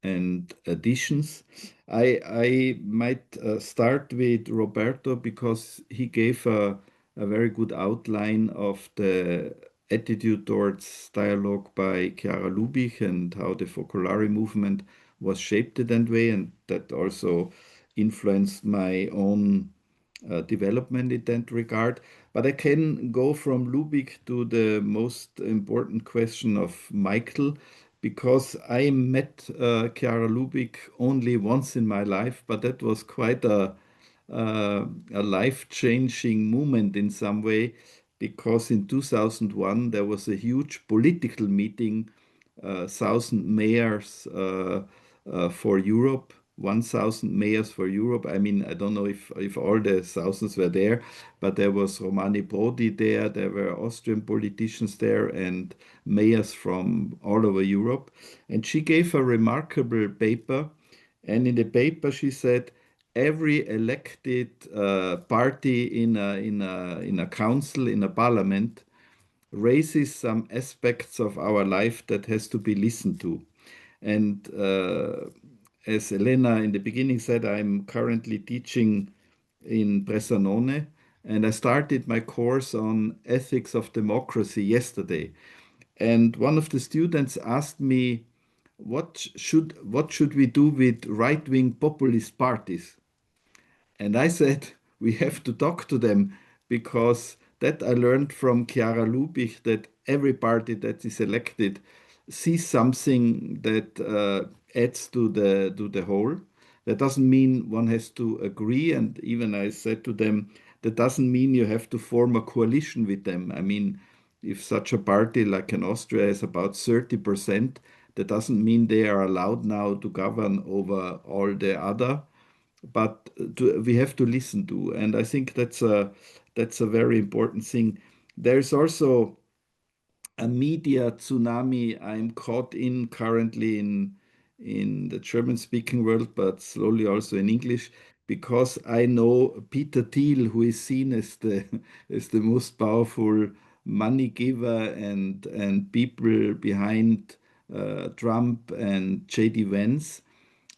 and additions. I might start with Roberto because he gave a very good outline of the attitude towards dialogue by Chiara Lubich and how the Focolare movement was shaped in that way, and that also influenced my own development in that regard. But I can go from Lubich to the most important question of Michael, because I met Chiara Lubich only once in my life, but that was quite a life-changing moment in some way, because in 2001 there was a huge political meeting, 1,000 mayors for Europe. 1,000 mayors for Europe. I mean, I don't know if all the thousands were there, but there was Romani Prodi there, there were Austrian politicians there, and mayors from all over Europe. And she gave a remarkable paper. And in the paper, she said, every elected party in a council, in a parliament, raises some aspects of our life that has to be listened to. And as Elena in the beginning said, I'm currently teaching in Bressanone, and I started my course on ethics of democracy yesterday. And one of the students asked me, what should we do with right-wing populist parties? And I said, we have to talk to them, because that I learned from Chiara Lubich, that every party that is elected sees something that adds to the whole. That doesn't mean one has to agree. And even I said to them, that doesn't mean you have to form a coalition with them. I mean, if such a party like in Austria is about 30%, that doesn't mean they are allowed now to govern over all the other, but we have to listen to. And I think that's a very important thing. There's also a media tsunami I'm caught in currently in the German-speaking world, but slowly also in English, because I know Peter Thiel, who is seen as the most powerful money giver and people behind Trump and J.D. Vance.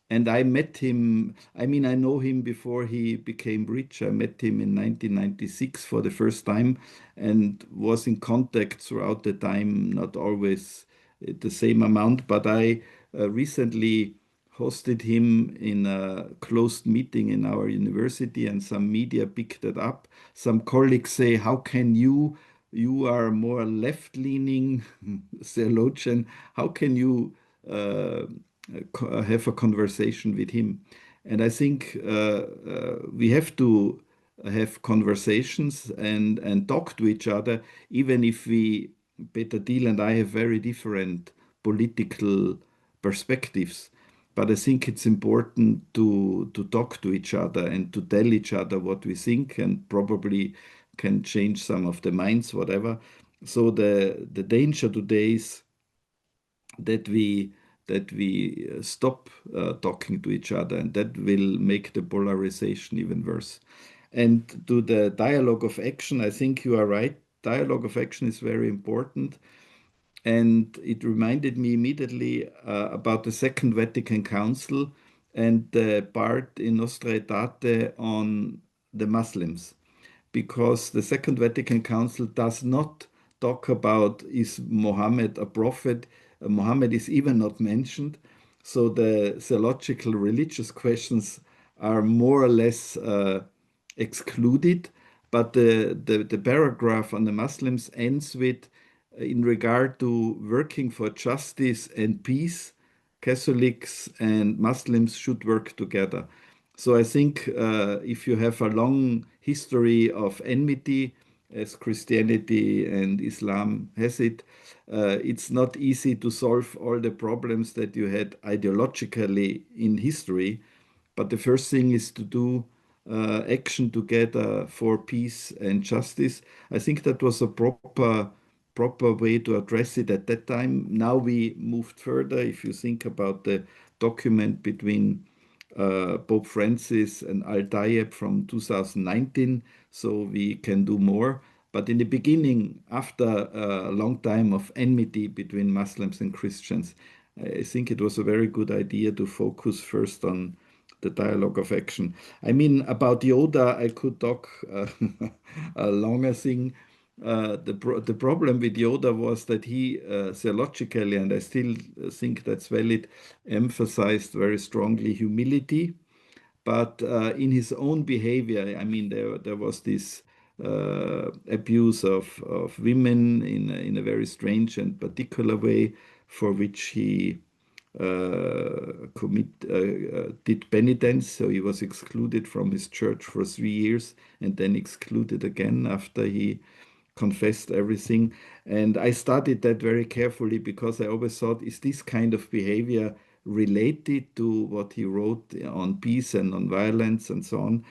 And I met him, I mean, I know him before he became rich. I met him in 1996 for the first time and was in contact throughout the time, not always the same amount, but I recently hosted him in a closed meeting in our university, and some media picked it up. Some colleagues say, how can you are more left-leaning theologian, how can you have a conversation with him? And I think we have to have conversations and talk to each other, even if Peter Thiel and I have very different political perspectives. But I think it's important to talk to each other and to tell each other what we think, and probably can change some of the minds, whatever. So the danger today is that we stop talking to each other, and that will make the polarization even worse. And to the dialogue of action, I think you are right. Dialogue of action is very important. And it reminded me immediately about the Second Vatican Council and the part in Nostra Aetate on the Muslims, because the Second Vatican Council does not talk about, is Muhammad a prophet? Muhammad is even not mentioned. So the theological religious questions are more or less excluded. But the paragraph on the Muslims ends with, in regard to working for justice and peace, Catholics and Muslims should work together. So I think if you have a long history of enmity, as Christianity and Islam has it, it's not easy to solve all the problems that you had ideologically in history. But the first thing is to do action together for peace and justice. I think that was a proper way to address it at that time. Now we moved further. If you think about the document between Pope Francis and Al-Tayeb from 2019, so we can do more. But in the beginning, after a long time of enmity between Muslims and Christians, I think it was a very good idea to focus first on the dialogue of action. I mean, about Yoda, I could talk a longer thing. The problem with Yoda was that he theologically, and I still think that's valid, emphasized very strongly humility. But in his own behavior, I mean, there was this abuse of women in a very strange and particular way, for which he did penitence. So he was excluded from his church for 3 years, and then excluded again after he confessed everything. And I studied that very carefully, because I always thought, is this kind of behavior related to what he wrote on peace and on violence and so on?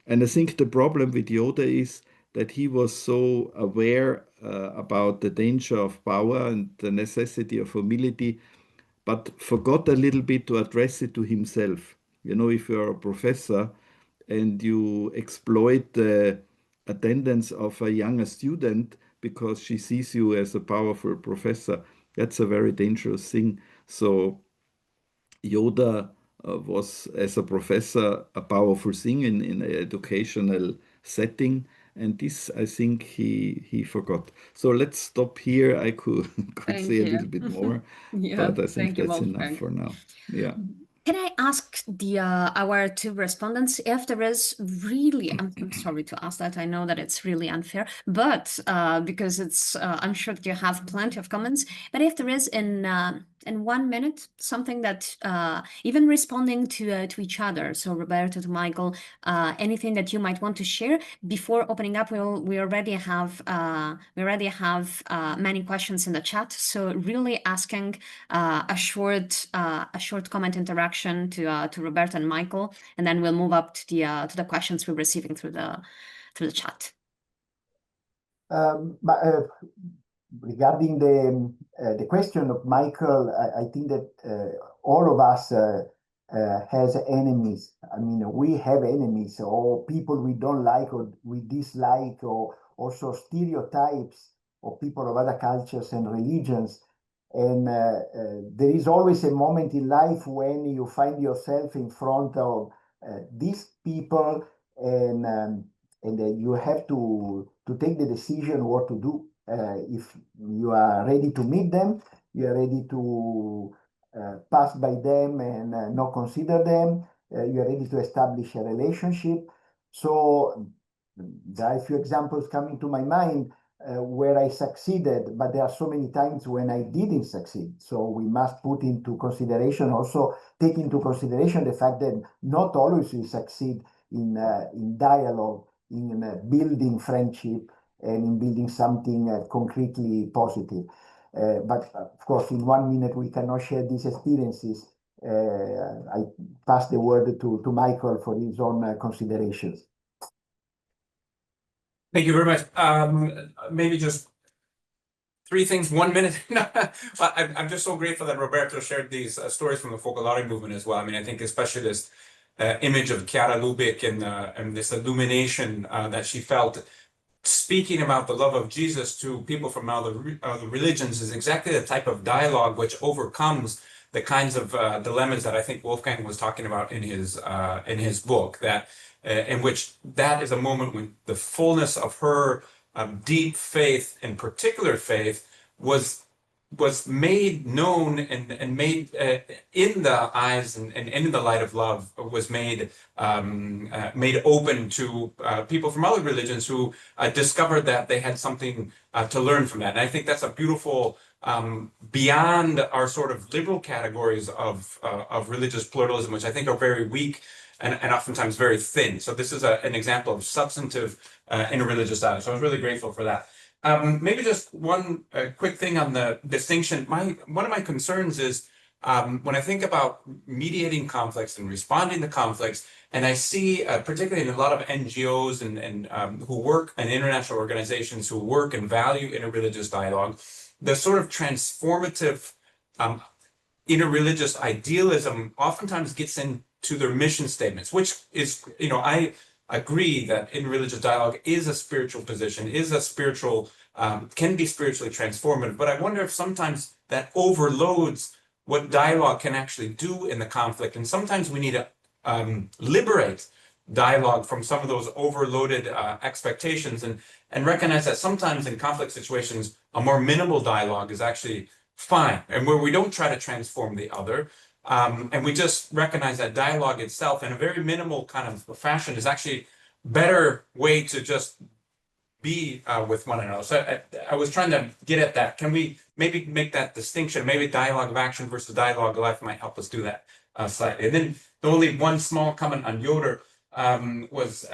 And I think the problem with Yoda is that he was so aware about the danger of power and the necessity of humility, but forgot a little bit to address it to himself. You know, if you're a professor and you exploit the attendance of a younger student because she sees you as a powerful professor, that's a very dangerous thing. So Yoda was, as a professor, a powerful thing in an educational setting, and this I think he forgot. So let's stop here. I could Thank say a you. little bit more, Yeah, but I think thank you, that's enough Wolfgang. for now. Yeah. Can I ask our two respondents if there is really, I'm sorry to ask that, I know that it's really unfair, but because it's, I'm sure that you have plenty of comments, but if there is in 1 minute, something that even responding to each other, so Roberto, to Michael, anything that you might want to share before opening up, we already have many questions in the chat, so really asking a short comment interaction to Roberto and Michael, and then we'll move up to the questions we're receiving through the chat. Regarding the question of Michael, I think that all of us has enemies. I mean, we have enemies, or people we don't like or we dislike, or also stereotypes of people of other cultures and religions. And there is always a moment in life when you find yourself in front of these people, and you have to take the decision what to do. If you are ready to meet them, you are ready to pass by them and not consider them, you are ready to establish a relationship. So there are a few examples coming to my mind where I succeeded, but there are so many times when I didn't succeed. So we must put into consideration, also take into consideration the fact that not always we succeed in dialogue, in building friendship, and in building something concretely positive. But of course, in 1 minute, we cannot share these experiences. I pass the word to Michael for his own considerations. Thank you very much. Maybe just 3 things, 1 minute. I'm just so grateful that Roberto shared these stories from the Focolare movement as well. I mean, I think especially this image of Chiara Lubich and this illumination that she felt speaking about the love of Jesus to people from other religions is exactly the type of dialogue which overcomes the kinds of dilemmas that I think Wolfgang was talking about in his book, that in which that is a moment when the fullness of her deep faith, in particular faith, was made known and made in the eyes and in the light of love, was made open to people from other religions who discovered that they had something to learn from that. And I think that's a beautiful, beyond our sort of liberal categories of religious pluralism, which I think are very weak and oftentimes very thin. So this is an example of substantive interreligious dialogue. So I was really grateful for that. Maybe just one quick thing on the distinction. One of my concerns is when I think about mediating conflicts and responding to conflicts, and I see, particularly in a lot of NGOs and who work in international organizations who work and value interreligious dialogue, the sort of transformative interreligious idealism oftentimes gets into their mission statements, which is, I agree that interreligious dialogue is a spiritual position, is a spiritual, can be spiritually transformative, but I wonder if sometimes that overloads what dialogue can actually do in the conflict. And sometimes we need to liberate dialogue from some of those overloaded expectations and recognize that sometimes in conflict situations, a more minimal dialogue is actually fine, and where we don't try to transform the other, and we just recognize that dialogue itself in a very minimal kind of fashion is actually a better way to just be with one another. So I was trying to get at that. Can we maybe make that distinction? Maybe dialogue of action versus dialogue of life might help us do that slightly. And then the only one small comment on Yoder was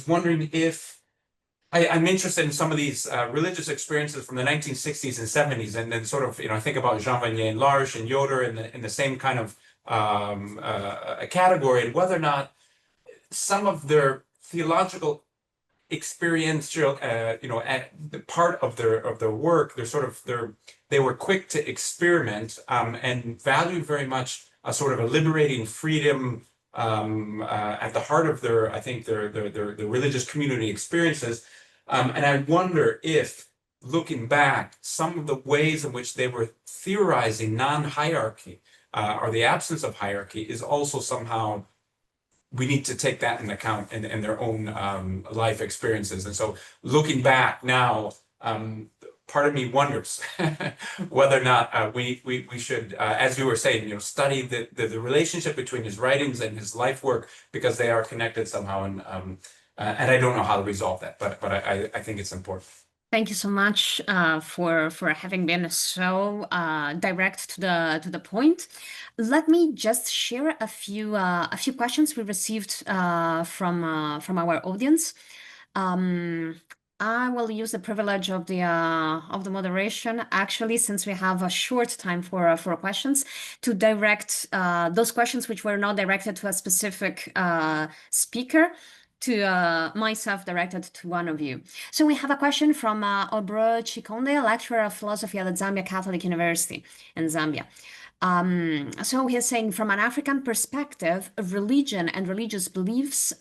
wondering if I'm interested in some of these religious experiences from the 1960s and 70s, and then sort of, I think about Jean Vanier and L'Arche and Yoder in the same kind of category, and whether or not some of their theological experiential, part of their work, they were quick to experiment and valued very much a sort of a liberating freedom at the heart of their religious community experiences. And I wonder if, looking back, some of the ways in which they were theorizing non-hierarchy or the absence of hierarchy is also somehow we need to take that into account in their own life experiences. And so looking back now, part of me wonders whether or not we should, as you were saying, study the relationship between his writings and his life work, because they are connected somehow. And I don't know how to resolve that, but I think it's important. Thank you so much for having been so direct to the point. Let me just share a few questions we received from our audience. I will use the privilege of the moderation, actually, since we have a short time for questions, to direct those questions which were not directed to a specific speaker, to myself, directed to one of you. So we have a question from Obro Chikonde, lecturer of philosophy at the Zambia Catholic University in Zambia. So he's saying, from an African perspective, religion and religious beliefs, he's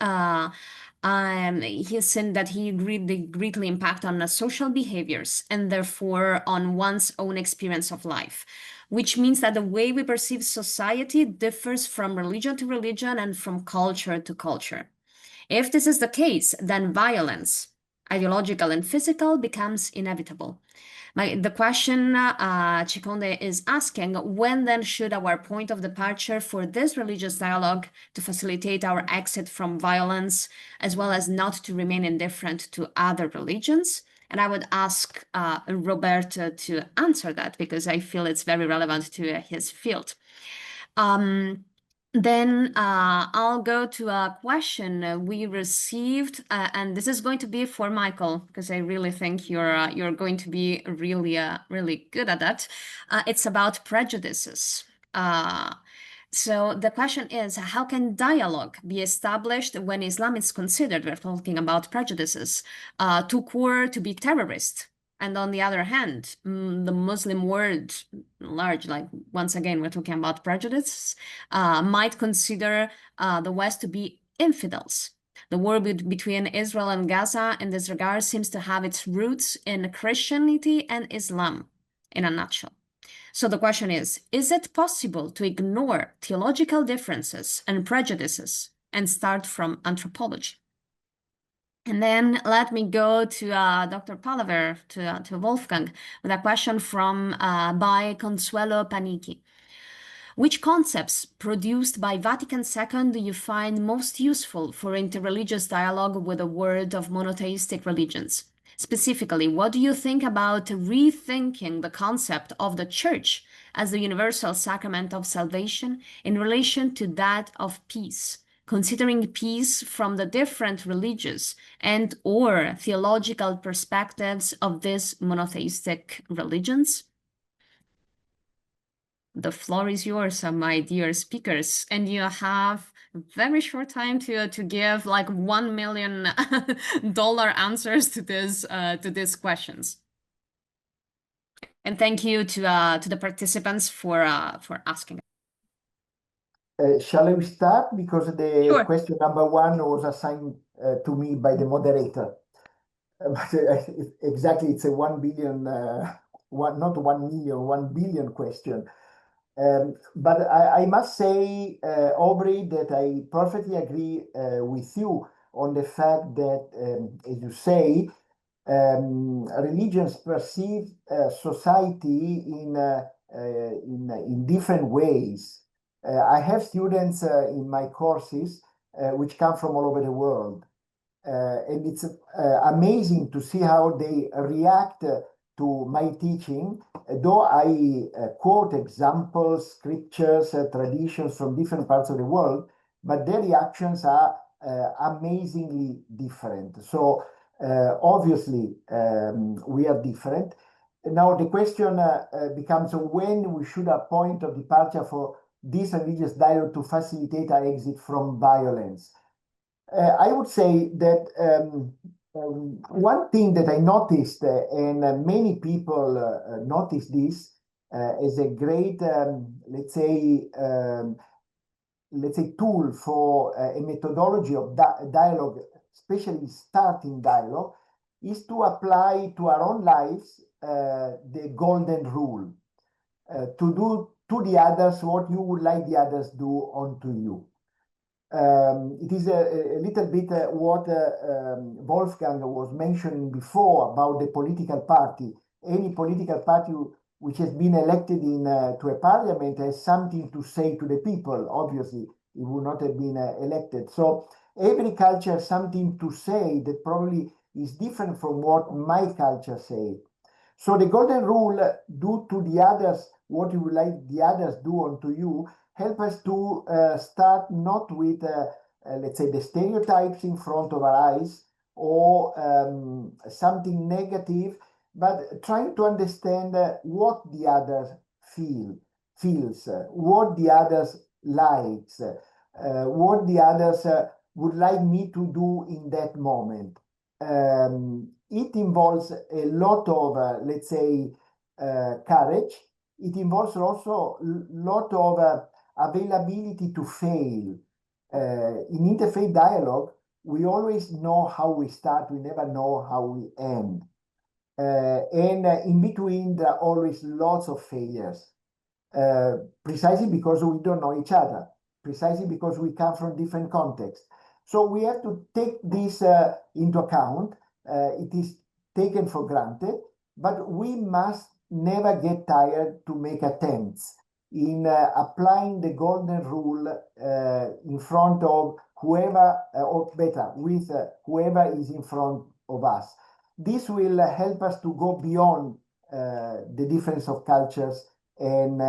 saying that they greatly impact on social behaviors and therefore on one's own experience of life, which means that the way we perceive society differs from religion to religion and from culture to culture. If this is the case, then violence, ideological and physical, becomes inevitable. The question Chikonde is asking, when then should our point of departure for this religious dialogue to facilitate our exit from violence, as well as not to remain indifferent to other religions? And I would ask Roberto to answer that, because I feel it's very relevant to his field. Then I'll go to a question we received, and this is going to be for Michael, because I really think you're going to be really good at that. It's about prejudices. So the question is, how can dialogue be established when Islam is considered, we're talking about prejudices, too core to be terrorist? And on the other hand, the Muslim world large, like once again, we're talking about prejudice, might consider the West to be infidels. The war between Israel and Gaza in this regard seems to have its roots in Christianity and Islam, in a nutshell. So the question is it possible to ignore theological differences and prejudices and start from anthropology? And then let me go to Dr. Palaver, to Wolfgang, with a question by Consuelo Panichi. Which concepts produced by Vatican II do you find most useful for interreligious dialogue with a world of monotheistic religions? Specifically, what do you think about rethinking the concept of the Church as the universal sacrament of salvation in relation to that of peace, considering peace from the different religious and or theological perspectives of these monotheistic religions? The floor is yours, my dear speakers, and you have very short time to give like $1 million answers to these questions. And thank you to the participants for asking. Shall we start? Because the Sure. question number one was assigned to me by the moderator. Exactly, it's a 1 billion, not 1 million, 1 billion question. But I must say, Aubrey, that I perfectly agree with you on the fact that, as you say, religions perceive society in different ways. I have students in my courses which come from all over the world. And it's amazing to see how they react to my teaching, though I quote examples, scriptures, traditions from different parts of the world, but their reactions are amazingly different. So obviously we are different. Now the question becomes when we should appoint of departure for this religious dialogue to facilitate our exit from violence. I would say that one thing that I noticed, and many people notice this, is a great, let's say, tool for a methodology of dialogue, especially starting dialogue, is to apply to our own lives the golden rule, to do to the others what you would like the others do unto you. It is a little bit what Wolfgang was mentioning before about the political party. Any political party which has been elected to a parliament has something to say to the people. Obviously, it would not have been elected. So every culture has something to say that probably is different from what my culture say. So the golden rule, do to the others what you would like the others do unto you, help us to start not with, let's say, the stereotypes in front of our eyes or something negative, but trying to understand what the other feels, what the others likes, what the others would like me to do in that moment. It involves a lot of, let's say, courage. It involves also a lot of availability to fail. In interfaith dialogue, we always know how we start, we never know how we end. And in between, there are always lots of failures, precisely because we don't know each other, precisely because we come from different contexts. So we have to take this into account. It is taken for granted, but we must never get tired to make attempts in applying the golden rule in front of whoever, or better, with whoever is in front of us. This will help us to go beyond the difference of cultures and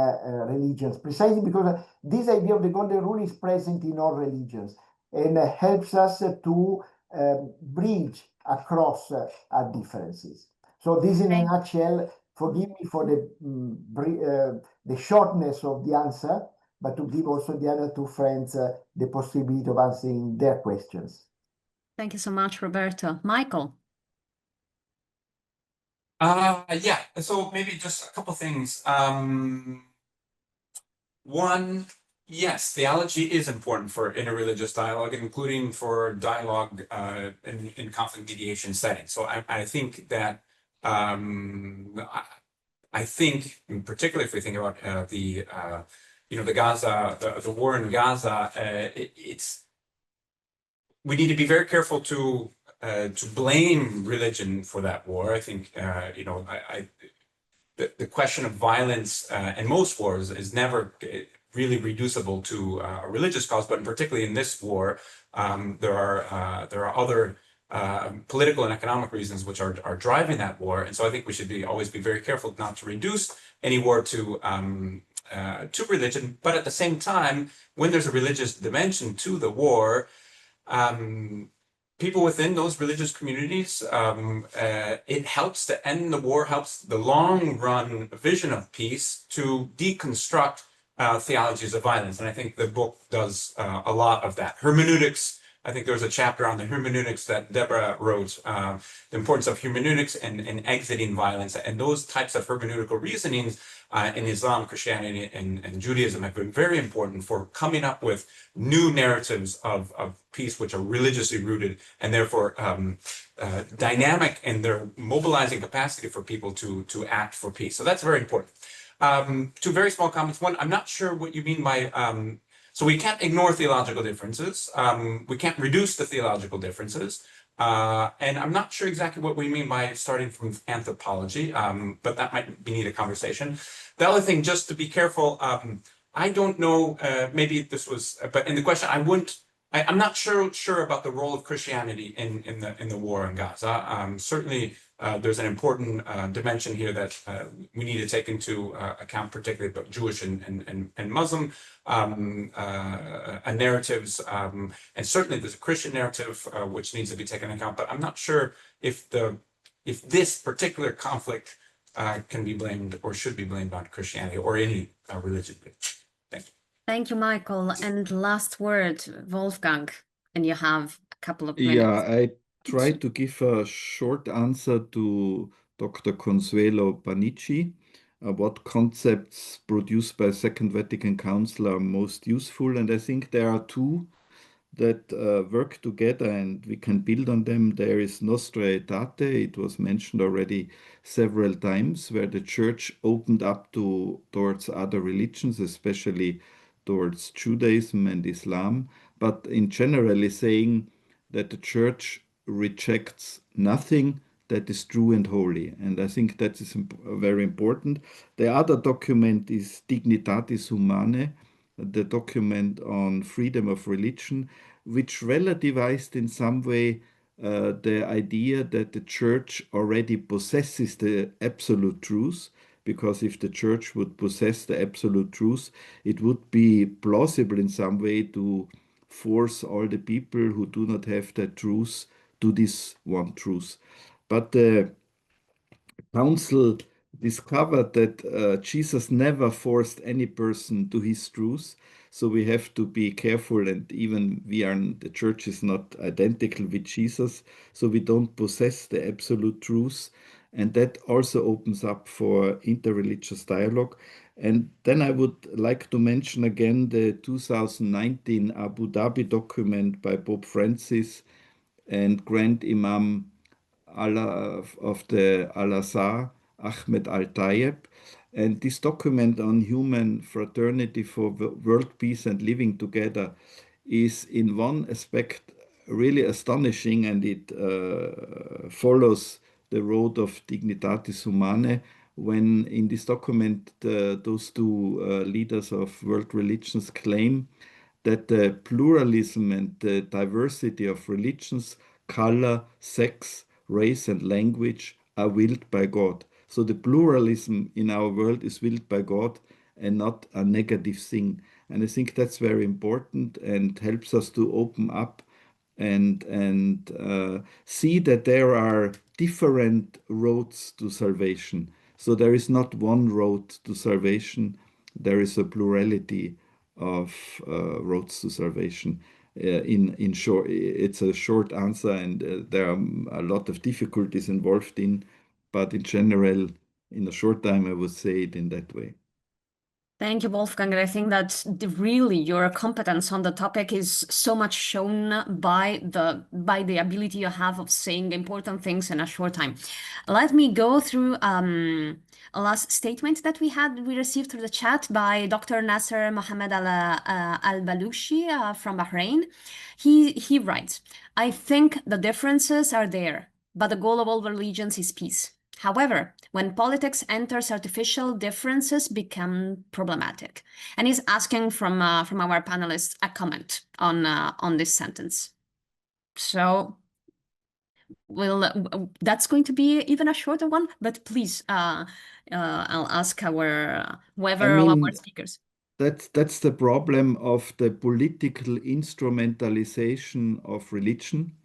religions, precisely because this idea of the golden rule is present in all religions and helps us to bridge across our differences. So this in a nutshell. Forgive me for the shortness of the answer, but to give also the other two friends the possibility of answering their questions. Thank you so much, Roberto. Michael. Yeah, so maybe just a couple things. One, yes, theology is important for interreligious dialogue, including for dialogue in conflict mediation settings. So I think that I think, particularly if we think about the Gaza, the war in Gaza, we need to be very careful to blame religion for that war. I think the question of violence in most wars is never really reducible to a religious cause, but particularly in this war, there are other political and economic reasons which are driving that war, and so I think we should always be very careful not to reduce any war to religion. But at the same time, when there's a religious dimension to the war, people within those religious communities, it helps to end the war, helps the long-run vision of peace to deconstruct theologies of violence. And I think the book does a lot of that. Hermeneutics, I think there was a chapter on the hermeneutics that Deborah wrote, the importance of hermeneutics and exiting violence. And those types of hermeneutical reasonings in Islam, Christianity, and Judaism have been very important for coming up with new narratives of peace, which are religiously rooted and therefore dynamic in their mobilizing capacity for people to act for peace. So that's very important. Two very small comments. One, I'm not sure what you mean by, so we can't ignore theological differences. We can't reduce the theological differences. And I'm not sure exactly what we mean by starting from anthropology, but that might need a conversation. The other thing, just to be careful, I don't know, maybe this was, but in the question, I'm not sure about the role of Christianity in the war in Gaza. Certainly, there's an important dimension here that we need to take into account, particularly about Jewish and Muslim narratives, and certainly there's a Christian narrative which needs to be taken into account. But I'm not sure if this particular conflict can be blamed or should be blamed on Christianity or any religion. Thank you. Thank you, Michael. And last word, Wolfgang, and you have a couple of minutes. Yeah, I try to give a short answer to Dr. Consuelo Panici. What concepts produced by Second Vatican Council are most useful? And I think there are two that work together and we can build on them. There is Nostra Aetate, it was mentioned already several times, where the Church opened up towards other religions, especially towards Judaism and Islam, but in generally saying that the church rejects nothing that is true and holy. And I think that is very important. The other document is Dignitatis Humanae, the document on freedom of religion, which relativized in some way the idea that the church already possesses the absolute truth, because if the church would possess the absolute truth, it would be plausible in some way to force all the people who do not have that truth to this one truth. But the council discovered that Jesus never forced any person to his truth. So we have to be careful, and even the church is not identical with Jesus, so we don't possess the absolute truth. And that also opens up for interreligious dialogue. And then I would like to mention again the 2019 Abu Dhabi document by Pope Francis and Grand Imam of the Al-Azhar, Ahmed Al-Tayeb. And this document on human fraternity for world peace and living together is in one aspect really astonishing, and it follows the road of Dignitatis Humanae, when in this document those two leaders of world religions claim that the pluralism and the diversity of religions, color, sex, race, and language are willed by God. So the pluralism in our world is willed by God and not a negative thing. And I think that's very important and helps us to open up and see that there are different roads to salvation. So there is not one road to salvation. There is a plurality of roads to salvation. In short, it's a short answer, and there are a lot of difficulties involved in, but in general, in a short time, I would say it in that way. Thank you, Wolfgang. And I think that really your competence on the topic is so much shown by the ability you have of saying important things in a short time. Let me go through a last statement that we received through the chat by Dr. Nasser Mohammed Al-Balushi from Bahrain. He writes, "I think the differences are there, but the goal of all religions is peace. However, when politics enters, artificial differences become problematic." And he's asking from our panelists a comment on this sentence. So that's going to be even a shorter one, but please, I'll ask whoever of our speakers. That's the problem of the political instrumentalization of religion.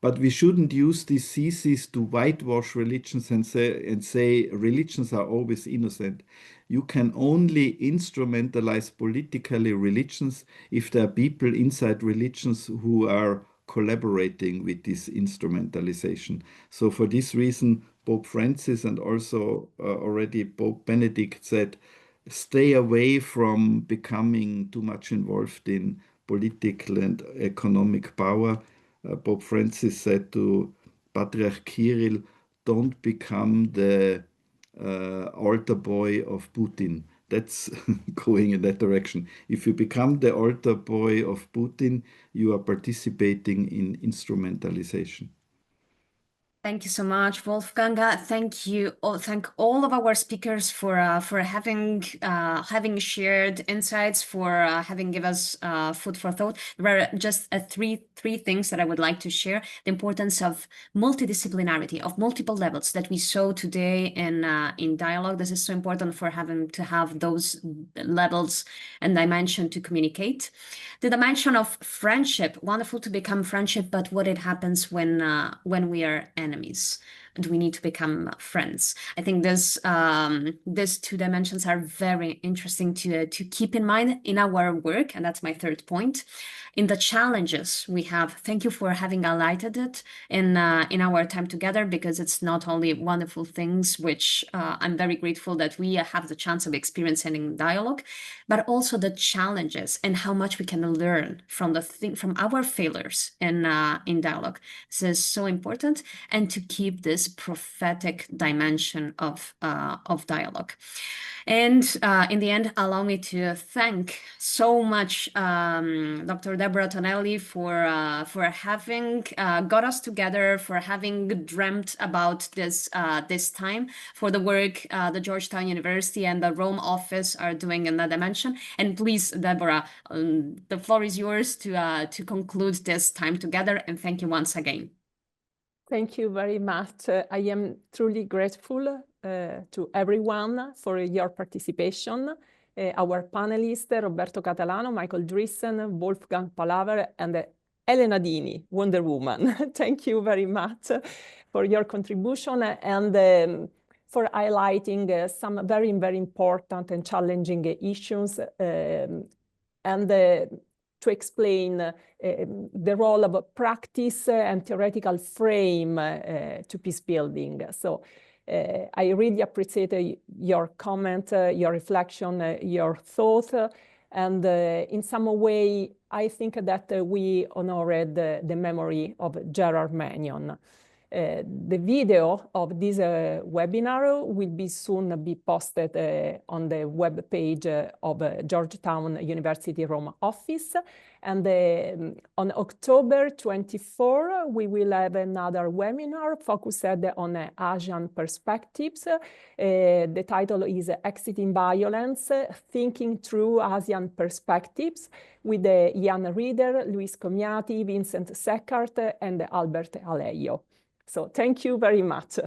But we shouldn't use these theses to whitewash religions and say religions are always innocent. You can only instrumentalize politically religions if there are people inside religions who are collaborating with this instrumentalization. So for this reason, Pope Francis and also already Pope Benedict said, stay away from becoming too much involved in political and economic power. Pope Francis said to Patriarch Kirill, don't become the altar boy of Putin. That's going in that direction. If you become the altar boy of Putin, you are participating in instrumentalization. Thank you so much, Wolfgang. Thank you. Thank all of our speakers for having shared insights, for having given us food for thought. There are just three things that I would like to share: the importance of multidisciplinarity, of multiple levels that we saw today in dialogue. This is so important for having to have those levels and dimension to communicate. The dimension of friendship, wonderful to become friendship, but what it happens when we are enemies and we need to become friends. I think these two dimensions are very interesting to keep in mind in our work, and that's my third point. In the challenges we have, thank you for having highlighted it in our time together, because it's not only wonderful things, which I'm very grateful that we have the chance of experiencing in dialogue, but also the challenges and how much we can learn from our failures in dialogue. This is so important, and to keep this this prophetic dimension of dialogue. And in the end, allow me to thank so much Dr. Deborah Tonelli for having got us together, for having dreamt about this time, for the work the Georgetown University and the Rome office are doing in that dimension. And please, Deborah, the floor is yours to conclude this time together. And thank you once again. Thank you very much. I am truly grateful to everyone for your participation. Our panelists, Roberto Catalano, Michael Dreesen, Wolfgang Palaver, and Elena Dini, Wonder Woman. Thank you very much for your contribution and for highlighting some very, very important and challenging issues and to explain the role of practice and theoretical frame to peace building. So I really appreciate your comment, your reflection, your thought, and in some way, I think that we honored the memory of Gerard Mannion. The video of this webinar will be soon be posted on the web page of Georgetown University Rome office. And on October 24, we will have another webinar focused on Asian perspectives. The title is Exiting Violence, Thinking Through Asian Perspectives, with Ian Reader, Luis Comiati, Vincent Seckart, and Albert Aleio. So thank you very much.